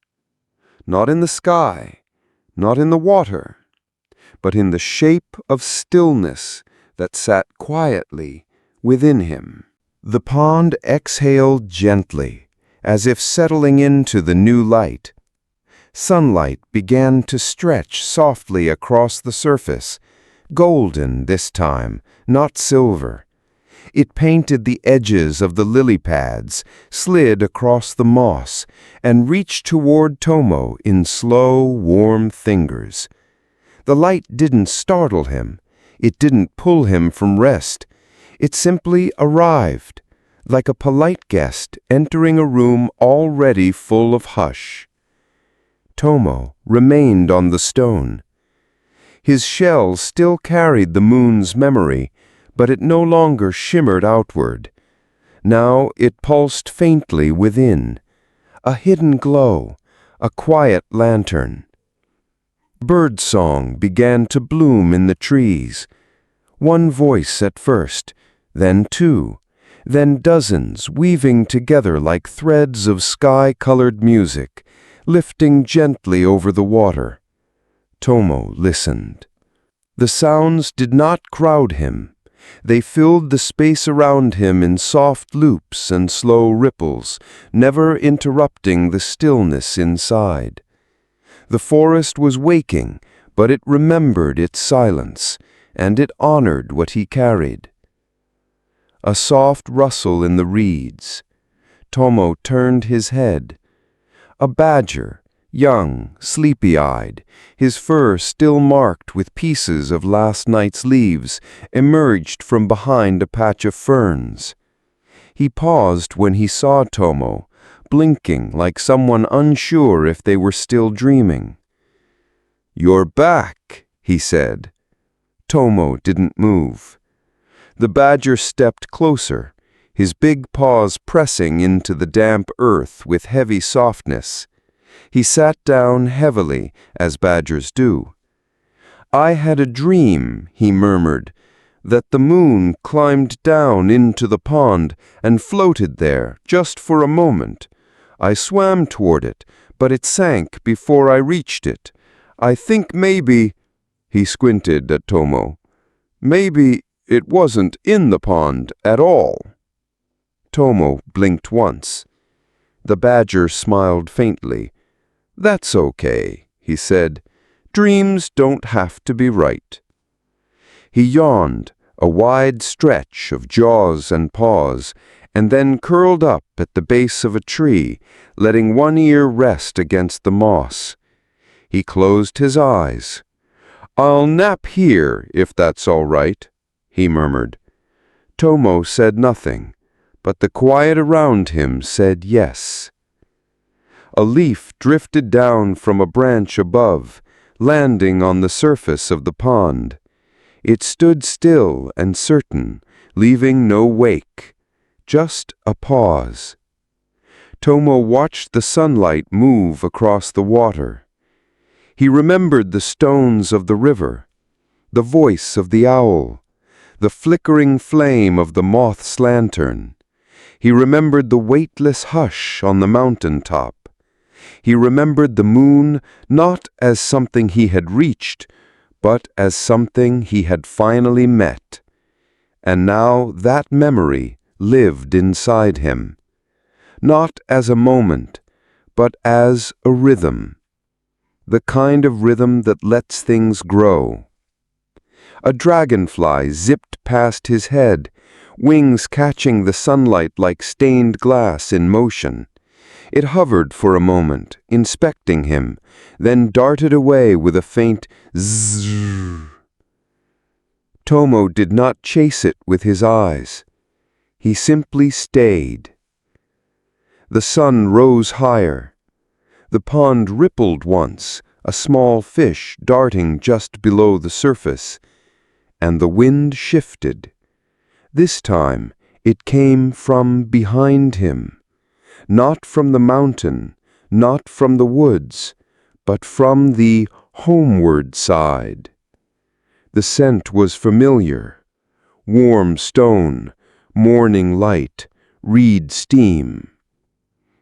Not in the sky, not in the water, but in the shape of stillness that sat quietly within him. The pond exhaled gently, as if settling into the new light. Sunlight began to stretch softly across the surface, golden this time, not silver. It painted the edges of the lily pads, slid across the moss, and reached toward Tomo in slow, warm fingers. The light didn't startle him. It didn't pull him from rest. It simply arrived, like a polite guest entering a room already full of hush. Tomo remained on the stone. His shell still carried the moon's memory, but it no longer shimmered outward. Now it pulsed faintly within, a hidden glow, a quiet lantern. Birdsong began to bloom in the trees. One voice at first, then two, then dozens weaving together like threads of sky-colored music, lifting gently over the water. Tomo listened. The sounds did not crowd him. They filled the space around him in soft loops and slow ripples, never interrupting the stillness inside. The forest was waking, but it remembered its silence, and it honored what he carried. A soft rustle in the reeds. Tomo turned his head. A badger, young, sleepy-eyed, his fur still marked with pieces of last night's leaves, emerged from behind a patch of ferns. He paused when he saw Tomo, blinking like someone unsure if they were still dreaming. "You're back," he said. Tomo didn't move. The badger stepped closer, his big paws pressing into the damp earth with heavy softness. He sat down heavily, as badgers do. "I had a dream," he murmured, "that the moon climbed down into the pond and floated there just for a moment. I swam toward it, but it sank before I reached it. I think maybe—" he squinted at Tomo, "maybe it wasn't in the pond at all." Tomo blinked once. The badger smiled faintly. "That's okay," he said. "Dreams don't have to be right." He yawned, a wide stretch of jaws and paws, and then curled up at the base of a tree, letting one ear rest against the moss. He closed his eyes. "I'll nap here, if that's all right," he murmured. Tomo said nothing, but the quiet around him said yes. A leaf drifted down from a branch above, landing on the surface of the pond. It stood still and certain, leaving no wake, just a pause. Tomo watched the sunlight move across the water. He remembered the stones of the river, the voice of the owl, the flickering flame of the moth's lantern. He remembered the weightless hush on the mountain top. He remembered the moon not as something he had reached, but as something he had finally met. And now that memory lived inside him, not as a moment, but as a rhythm, the kind of rhythm that lets things grow. A dragonfly zipped past his head, wings catching the sunlight like stained glass in motion. It hovered for a moment, inspecting him, then darted away with a faint zzzz. Tomo did not chase it with his eyes. He simply stayed. The sun rose higher. The pond rippled once, a small fish darting just below the surface, and the wind shifted. This time it came from behind him. Not from the mountain, not from the woods, but from the homeward side. The scent was familiar. Warm stone, morning light, reed steam.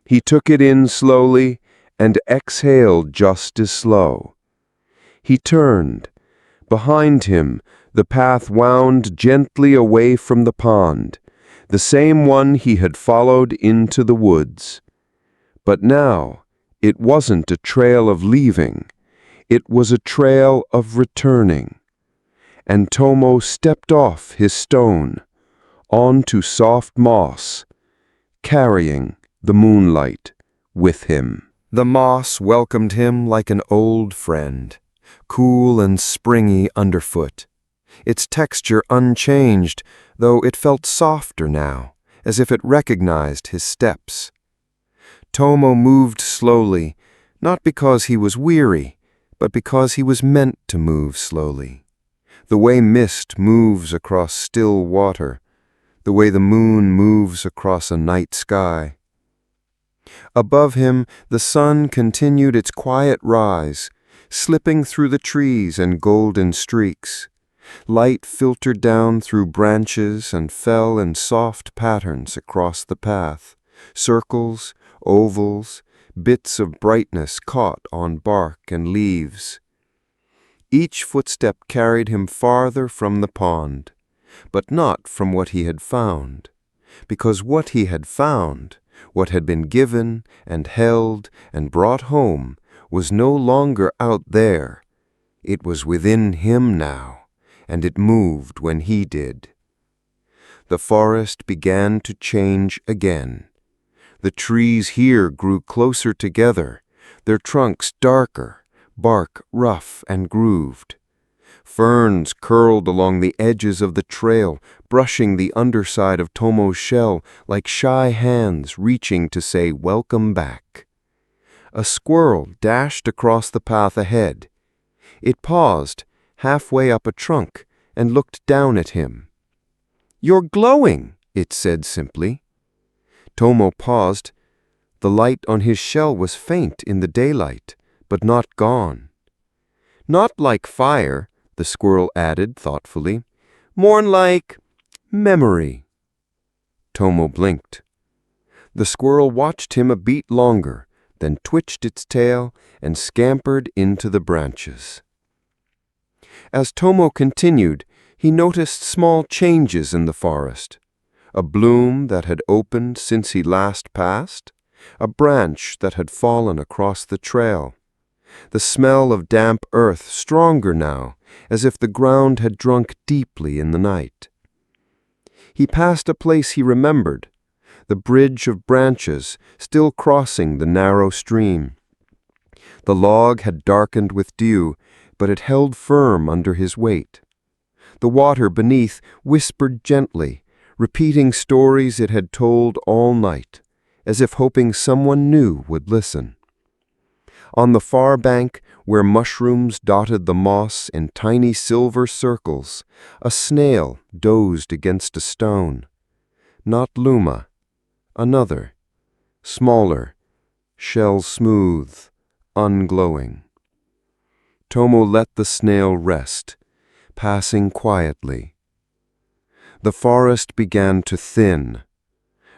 He took it in slowly and exhaled just as slow. He turned. Behind him, the path wound gently away from the pond, the same one he had followed into the woods. But now, it wasn't a trail of leaving. It was a trail of returning. And Tomo stepped off his stone, onto soft moss, carrying the moonlight with him. The moss welcomed him like an old friend, cool and springy underfoot. Its texture unchanged, though it felt softer now, as if it recognized his steps. Tomo moved slowly, not because he was weary, but because he was meant to move slowly. The way mist moves across still water, the way the moon moves across a night sky. Above him, the sun continued its quiet rise, slipping through the trees in golden streaks. Light filtered down through branches and fell in soft patterns across the path, circles, ovals, bits of brightness caught on bark and leaves. Each footstep carried him farther from the pond, but not from what he had found, because what he had found, what had been given and held and brought home, was no longer out there. It was within him now, and it moved when he did. The forest began to change again. The trees here grew closer together, their trunks darker, bark rough and grooved. Ferns curled along the edges of the trail, brushing the underside of Tomo's shell like shy hands reaching to say welcome back. A squirrel dashed across the path ahead. It paused, halfway up a trunk, and looked down at him. "You're glowing," it said simply. Tomo paused. The light on his shell was faint in the daylight, but not gone. "Not like fire," the squirrel added thoughtfully. "More like memory." Tomo blinked. The squirrel watched him a beat longer, then twitched its tail and scampered into the branches. As Tomo continued, he noticed small changes in the forest. A bloom that had opened since he last passed, a branch that had fallen across the trail. The smell of damp earth stronger now, as if the ground had drunk deeply in the night. He passed a place he remembered, the bridge of branches still crossing the narrow stream. The log had darkened with dew, but it held firm under his weight. The water beneath whispered gently, repeating stories it had told all night, as if hoping someone new would listen. On the far bank, where mushrooms dotted the moss in tiny silver circles, a snail dozed against a stone. Not Luma, another, smaller, shell smooth, unglowing. Tomo let the snail rest, passing quietly. The forest began to thin.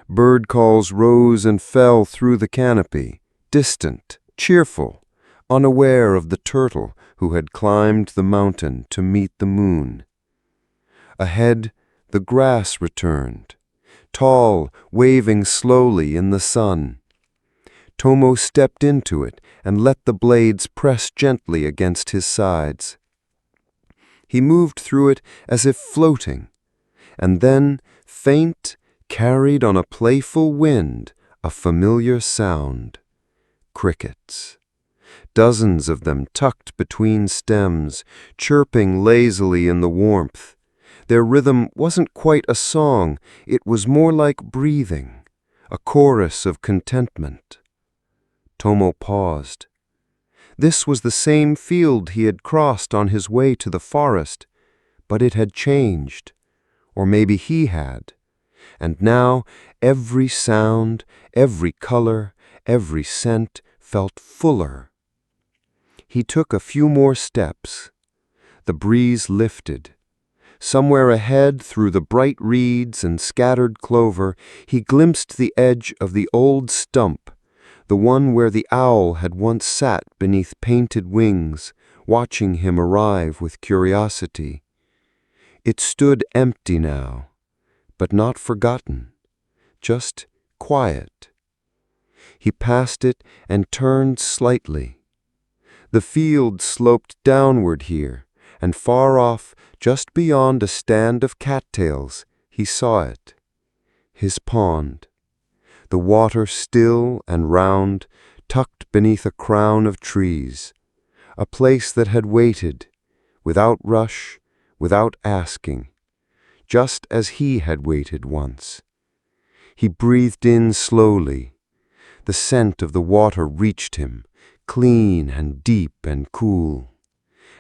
Bird calls rose and fell through the canopy, distant, cheerful, unaware of the turtle who had climbed the mountain to meet the moon. Ahead, the grass returned, tall, waving slowly in the sun. Tomo stepped into it and let the blades press gently against his sides. He moved through it as if floating, and then, faint, carried on a playful wind, a familiar sound. Crickets. Dozens of them tucked between stems, chirping lazily in the warmth. Their rhythm wasn't quite a song, it was more like breathing, a chorus of contentment. Tomo paused. This was the same field he had crossed on his way to the forest, but it had changed, or maybe he had. And now every sound, every color, every scent felt fuller. He took a few more steps. The breeze lifted. Somewhere ahead, through the bright reeds and scattered clover, he glimpsed the edge of the old stump, the one where the owl had once sat beneath painted wings, watching him arrive with curiosity. It stood empty now, but not forgotten, just quiet. He passed it and turned slightly. The field sloped downward here, and far off, just beyond a stand of cattails, he saw it. His pond. The water still and round, tucked beneath a crown of trees. A place that had waited, without rush, without asking, just as he had waited once. He breathed in slowly. The scent of the water reached him, clean and deep and cool.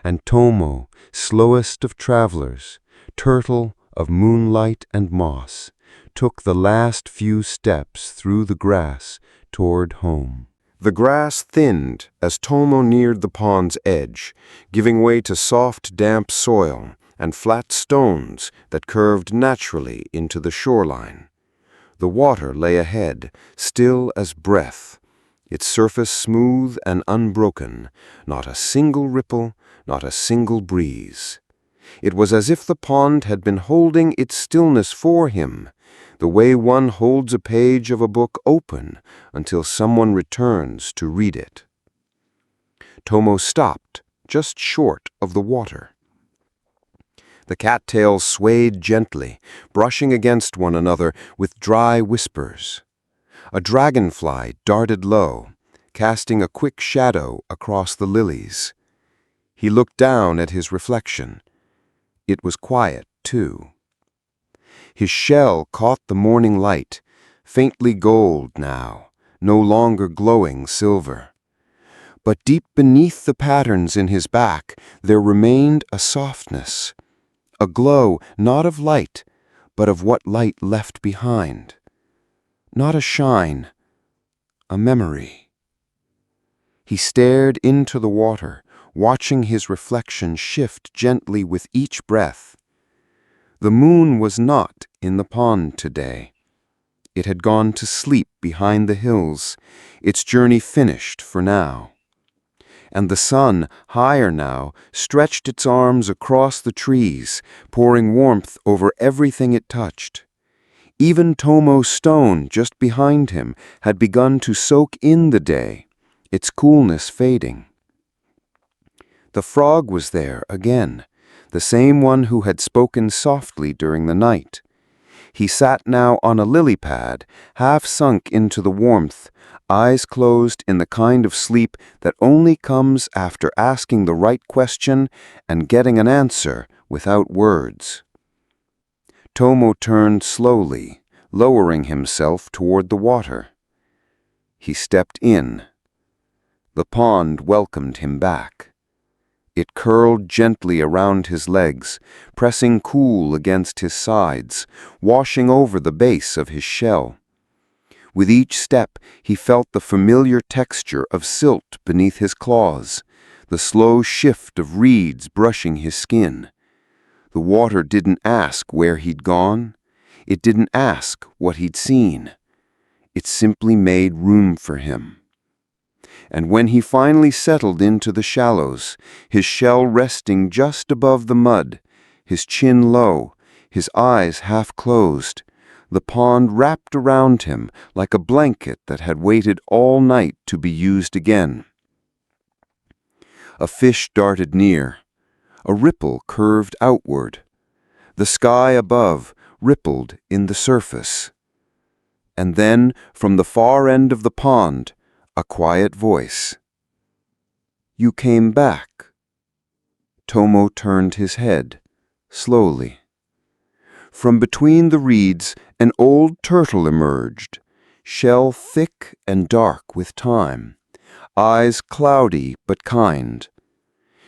And Tomo, slowest of travelers, turtle of moonlight and moss, took the last few steps through the grass toward home. The grass thinned as Tomo neared the pond's edge, giving way to soft, damp soil and flat stones that curved naturally into the shoreline. The water lay ahead, still as breath, its surface smooth and unbroken, not a single ripple, not a single breeze. It was as if the pond had been holding its stillness for him, the way one holds a page of a book open until someone returns to read it. Tomo stopped, just short of the water. The cattails swayed gently, brushing against one another with dry whispers. A dragonfly darted low, casting a quick shadow across the lilies. He looked down at his reflection. It was quiet, too. His shell caught the morning light, faintly gold now, no longer glowing silver. But deep beneath the patterns in his back, there remained a softness, a glow not of light, but of what light left behind. Not a shine, a memory. He stared into the water, watching his reflection shift gently with each breath. The moon was not in the pond today. It had gone to sleep behind the hills, its journey finished for now. And the sun, higher now, stretched its arms across the trees, pouring warmth over everything it touched. Even Tomo's stone just behind him had begun to soak in the day, its coolness fading. The frog was there again, the same one who had spoken softly during the night. He sat now on a lily pad, half sunk into the warmth, eyes closed in the kind of sleep that only comes after asking the right question and getting an answer without words. Tomo turned slowly, lowering himself toward the water. He stepped in. The pond welcomed him back. It curled gently around his legs, pressing cool against his sides, washing over the base of his shell. With each step, he felt the familiar texture of silt beneath his claws, the slow shift of reeds brushing his skin. The water didn't ask where he'd gone. It didn't ask what he'd seen. It simply made room for him. And when he finally settled into the shallows, his shell resting just above the mud, his chin low, his eyes half closed, the pond wrapped around him like a blanket that had waited all night to be used again. A fish darted near. A ripple curved outward. The sky above rippled in the surface. And then, from the far end of the pond, a quiet voice. "You came back." Tomo turned his head, slowly. From between the reeds, an old turtle emerged, shell thick and dark with time, eyes cloudy but kind.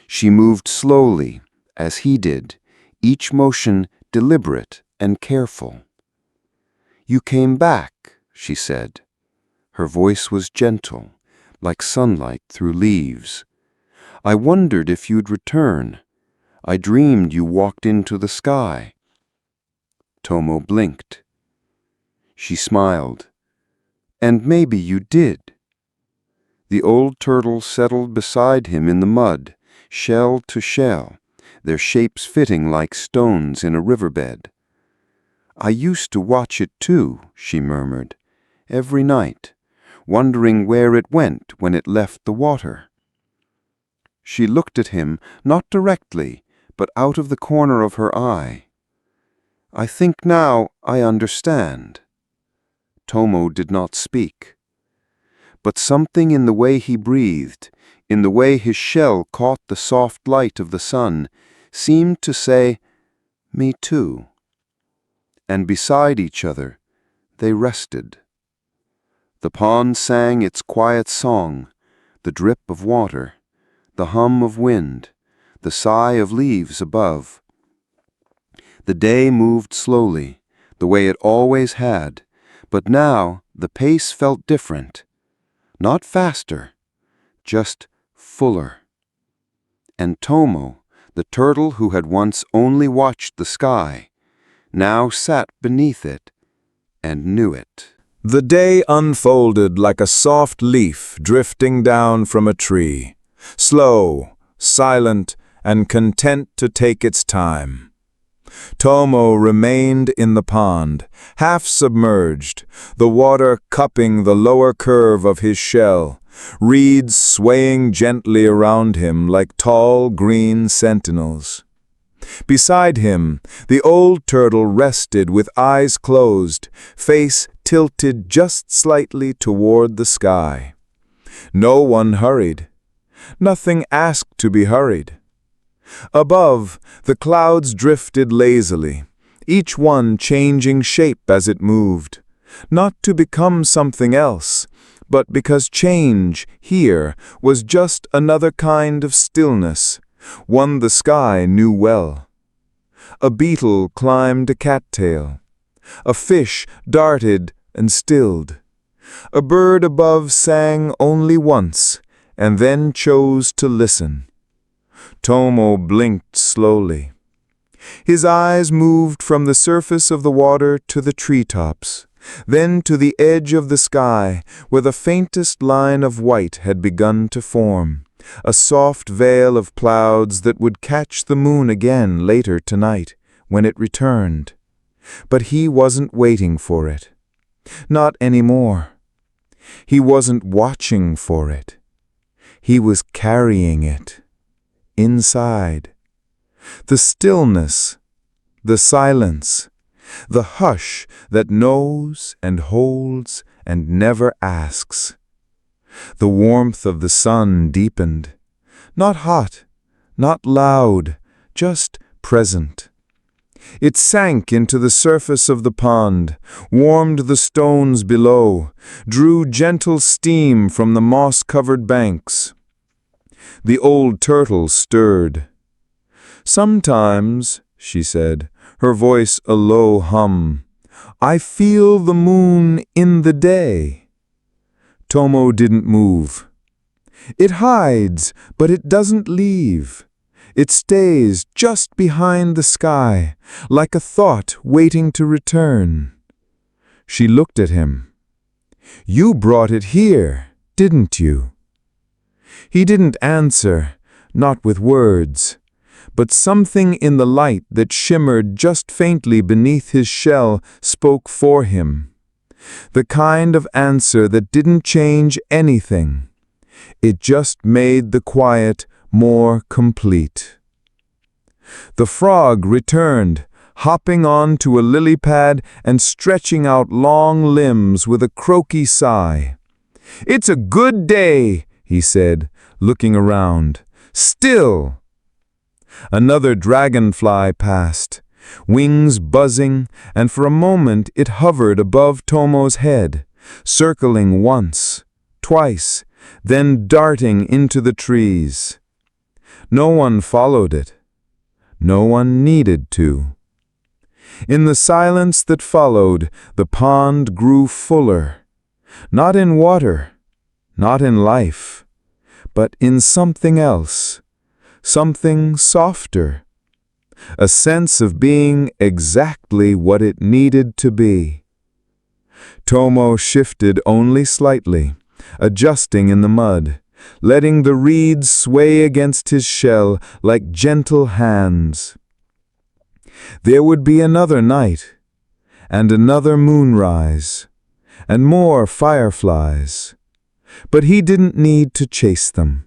She moved slowly, as he did, each motion deliberate and careful. "You came back," she said. Her voice was gentle, like sunlight through leaves. "I wondered if you'd return. I dreamed you walked into the sky." Tomo blinked. She smiled. "And maybe you did." The old turtle settled beside him in the mud, shell to shell, their shapes fitting like stones in a riverbed. "I used to watch it too," she murmured, "every night, wondering where it went when it left the water." She looked at him, not directly, but out of the corner of her eye. "I think now I understand." Tomo did not speak. But something in the way he breathed, in the way his shell caught the soft light of the sun, seemed to say, "Me too." And beside each other, they rested. The pond sang its quiet song, the drip of water, the hum of wind, the sigh of leaves above. The day moved slowly, the way it always had, but now the pace felt different. Not faster, just fuller. And Tomo, the turtle who had once only watched the sky, now sat beneath it and knew it. The day unfolded like a soft leaf drifting down from a tree, slow, silent, and content to take its time. Tomo remained in the pond, half submerged, the water cupping the lower curve of his shell, reeds swaying gently around him like tall green sentinels. Beside him, the old turtle rested with eyes closed, face tilted just slightly toward the sky. No one hurried. Nothing asked to be hurried. Above, the clouds drifted lazily, each one changing shape as it moved, not to become something else, but because change, here, was just another kind of stillness, one the sky knew well. A beetle climbed a cattail. A fish darted and stilled. A bird above sang only once, and then chose to listen. Tomo blinked slowly. His eyes moved from the surface of the water to the treetops, then to the edge of the sky, where the faintest line of white had begun to form, a soft veil of clouds that would catch the moon again later tonight, when it returned. But he wasn't waiting for it. Not anymore. He wasn't watching for it. He was carrying it. inside. The stillness, the silence, the hush that knows and holds and never asks. The warmth of the sun deepened, not hot, not loud, just present. It sank into the surface of the pond, warmed the stones below, drew gentle steam from the moss-covered banks. The old turtle stirred. "Sometimes," she said, her voice a low hum, "I feel the moon in the day." Tomo didn't move. "It hides, but it doesn't leave. It stays just behind the sky, like a thought waiting to return." She looked at him. "You brought it here, didn't you?" He didn't answer, not with words, but something in the light that shimmered just faintly beneath his shell spoke for him. The kind of answer that didn't change anything. It just made the quiet more complete. The frog returned, hopping onto a lily pad and stretching out long limbs with a croaky sigh. "It's a good day," he said, looking around. "Still." Another dragonfly passed, wings buzzing, and for a moment it hovered above Tomo's head, circling once, twice, then darting into the trees. No one followed it. No one needed to. In the silence that followed, the pond grew fuller, not in water, not in life, but in something else, something softer, a sense of being exactly what it needed to be. Tomo shifted only slightly, adjusting in the mud, letting the reeds sway against his shell like gentle hands. There would be another night, and another moonrise, and more fireflies, but he didn't need to chase them.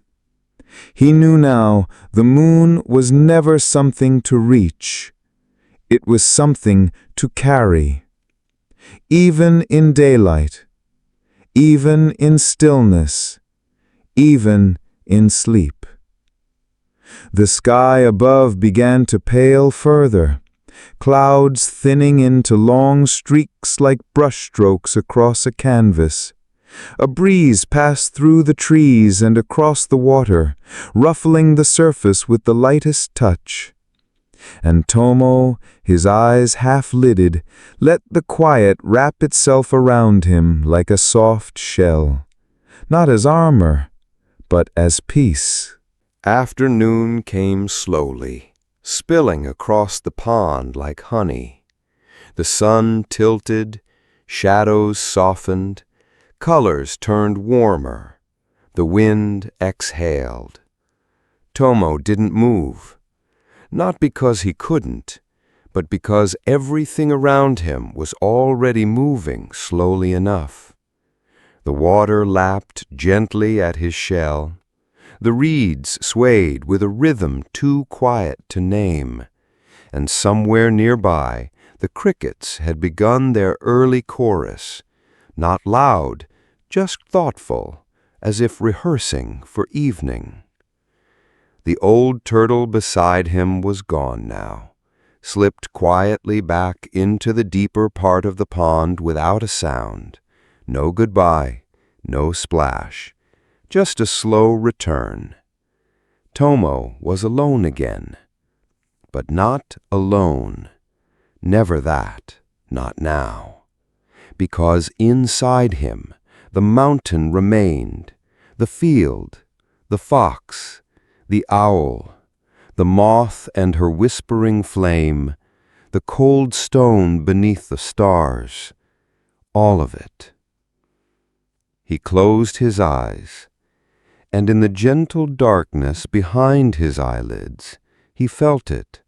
He knew now the moon was never something to reach. It was something to carry. Even in daylight, even in stillness, even in sleep. The sky above began to pale further, clouds thinning into long streaks like brushstrokes across a canvas. A breeze passed through the trees and across the water, ruffling the surface with the lightest touch. And Tomo, his eyes half-lidded, let the quiet wrap itself around him like a soft shell, not as armor, but as peace. Afternoon came slowly, spilling across the pond like honey. The sun tilted, shadows softened, colors turned warmer. The wind exhaled. Tomo didn't move, not because he couldn't, but because everything around him was already moving slowly enough. The water lapped gently at his shell. The reeds swayed with a rhythm too quiet to name, and somewhere nearby the crickets had begun their early chorus, not loud, just thoughtful, as if rehearsing for evening. The old turtle beside him was gone now, slipped quietly back into the deeper part of the pond without a sound. No goodbye, no splash, just a slow return. Tomo was alone again, but not alone. Never that, not now. Because inside him, the mountain remained, the field, the fox, the owl, the moth and her whispering flame, the cold stone beneath the stars, all of it. He closed his eyes, and in the gentle darkness behind his eyelids, he felt it,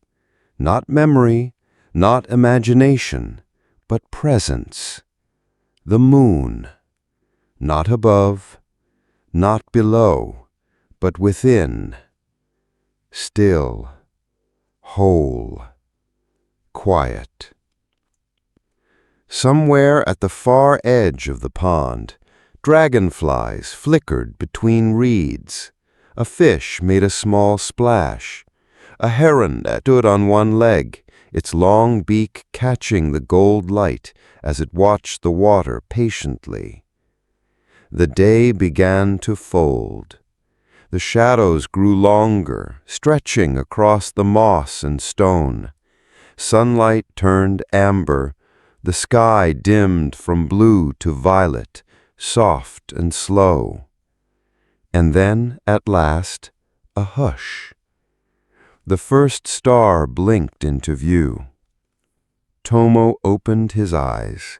not memory, not imagination, but presence. The moon, not above, not below, but within. still, whole, quiet. Somewhere at the far edge of the pond, dragonflies flickered between reeds. A fish made a small splash. A heron stood on one leg, its long beak catching the gold light as it watched the water patiently. The day began to fold. The shadows grew longer, stretching across the moss and stone. Sunlight turned amber. The sky dimmed from blue to violet, soft and slow. And then, at last, a hush. The first star blinked into view. Tomo opened his eyes.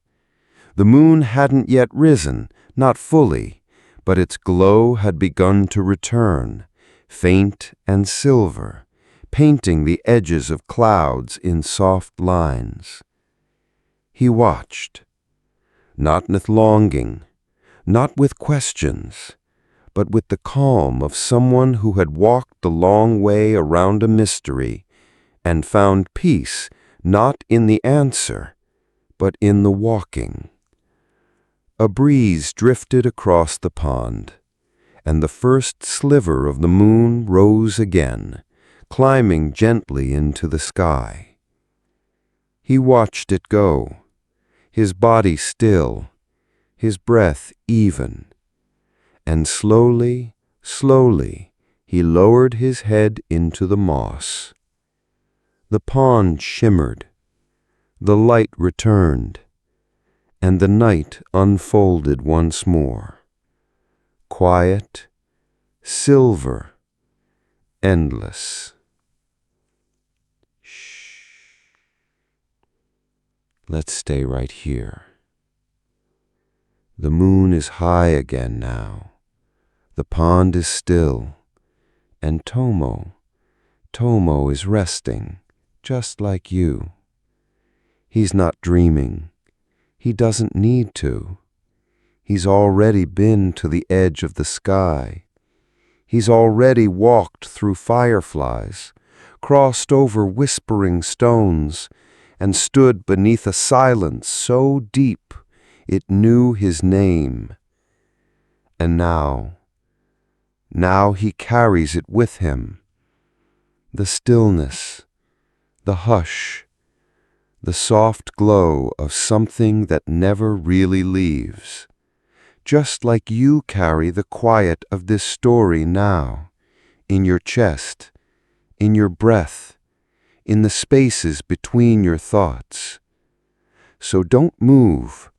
The moon hadn't yet risen, not fully, but its glow had begun to return, faint and silver, painting the edges of clouds in soft lines. He watched, not with longing, not with questions, but with the calm of someone who had walked the long way around a mystery and found peace not in the answer, but in the walking. A breeze drifted across the pond, and the first sliver of the moon rose again, climbing gently into the sky. He watched it go, his body still, his breath even, and slowly, slowly, he lowered his head into the moss. The pond shimmered, the light returned, and the night unfolded once more. Quiet, silver, endless. Shh. Let's stay right here. The moon is high again now. The pond is still, and Tomo is resting, just like you. He's not dreaming. He doesn't need to. He's already been to the edge of the sky. He's already walked through fireflies, crossed over whispering stones, and stood beneath a silence so deep it knew his name. And now he carries it with him. The stillness, the hush, the soft glow of something that never really leaves. Just like you carry the quiet of this story now, in your chest, in your breath, in the spaces between your thoughts. So don't move.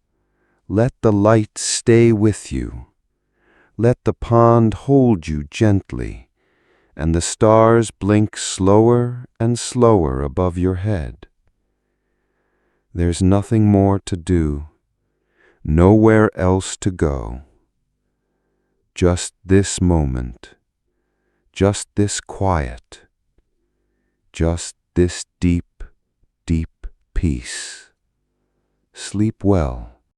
Let the light stay with you. Let the pond hold you gently, and the stars blink slower and slower above your head. There's nothing more to do, nowhere else to go. Just this moment, just this quiet, just this deep, deep peace. Sleep well.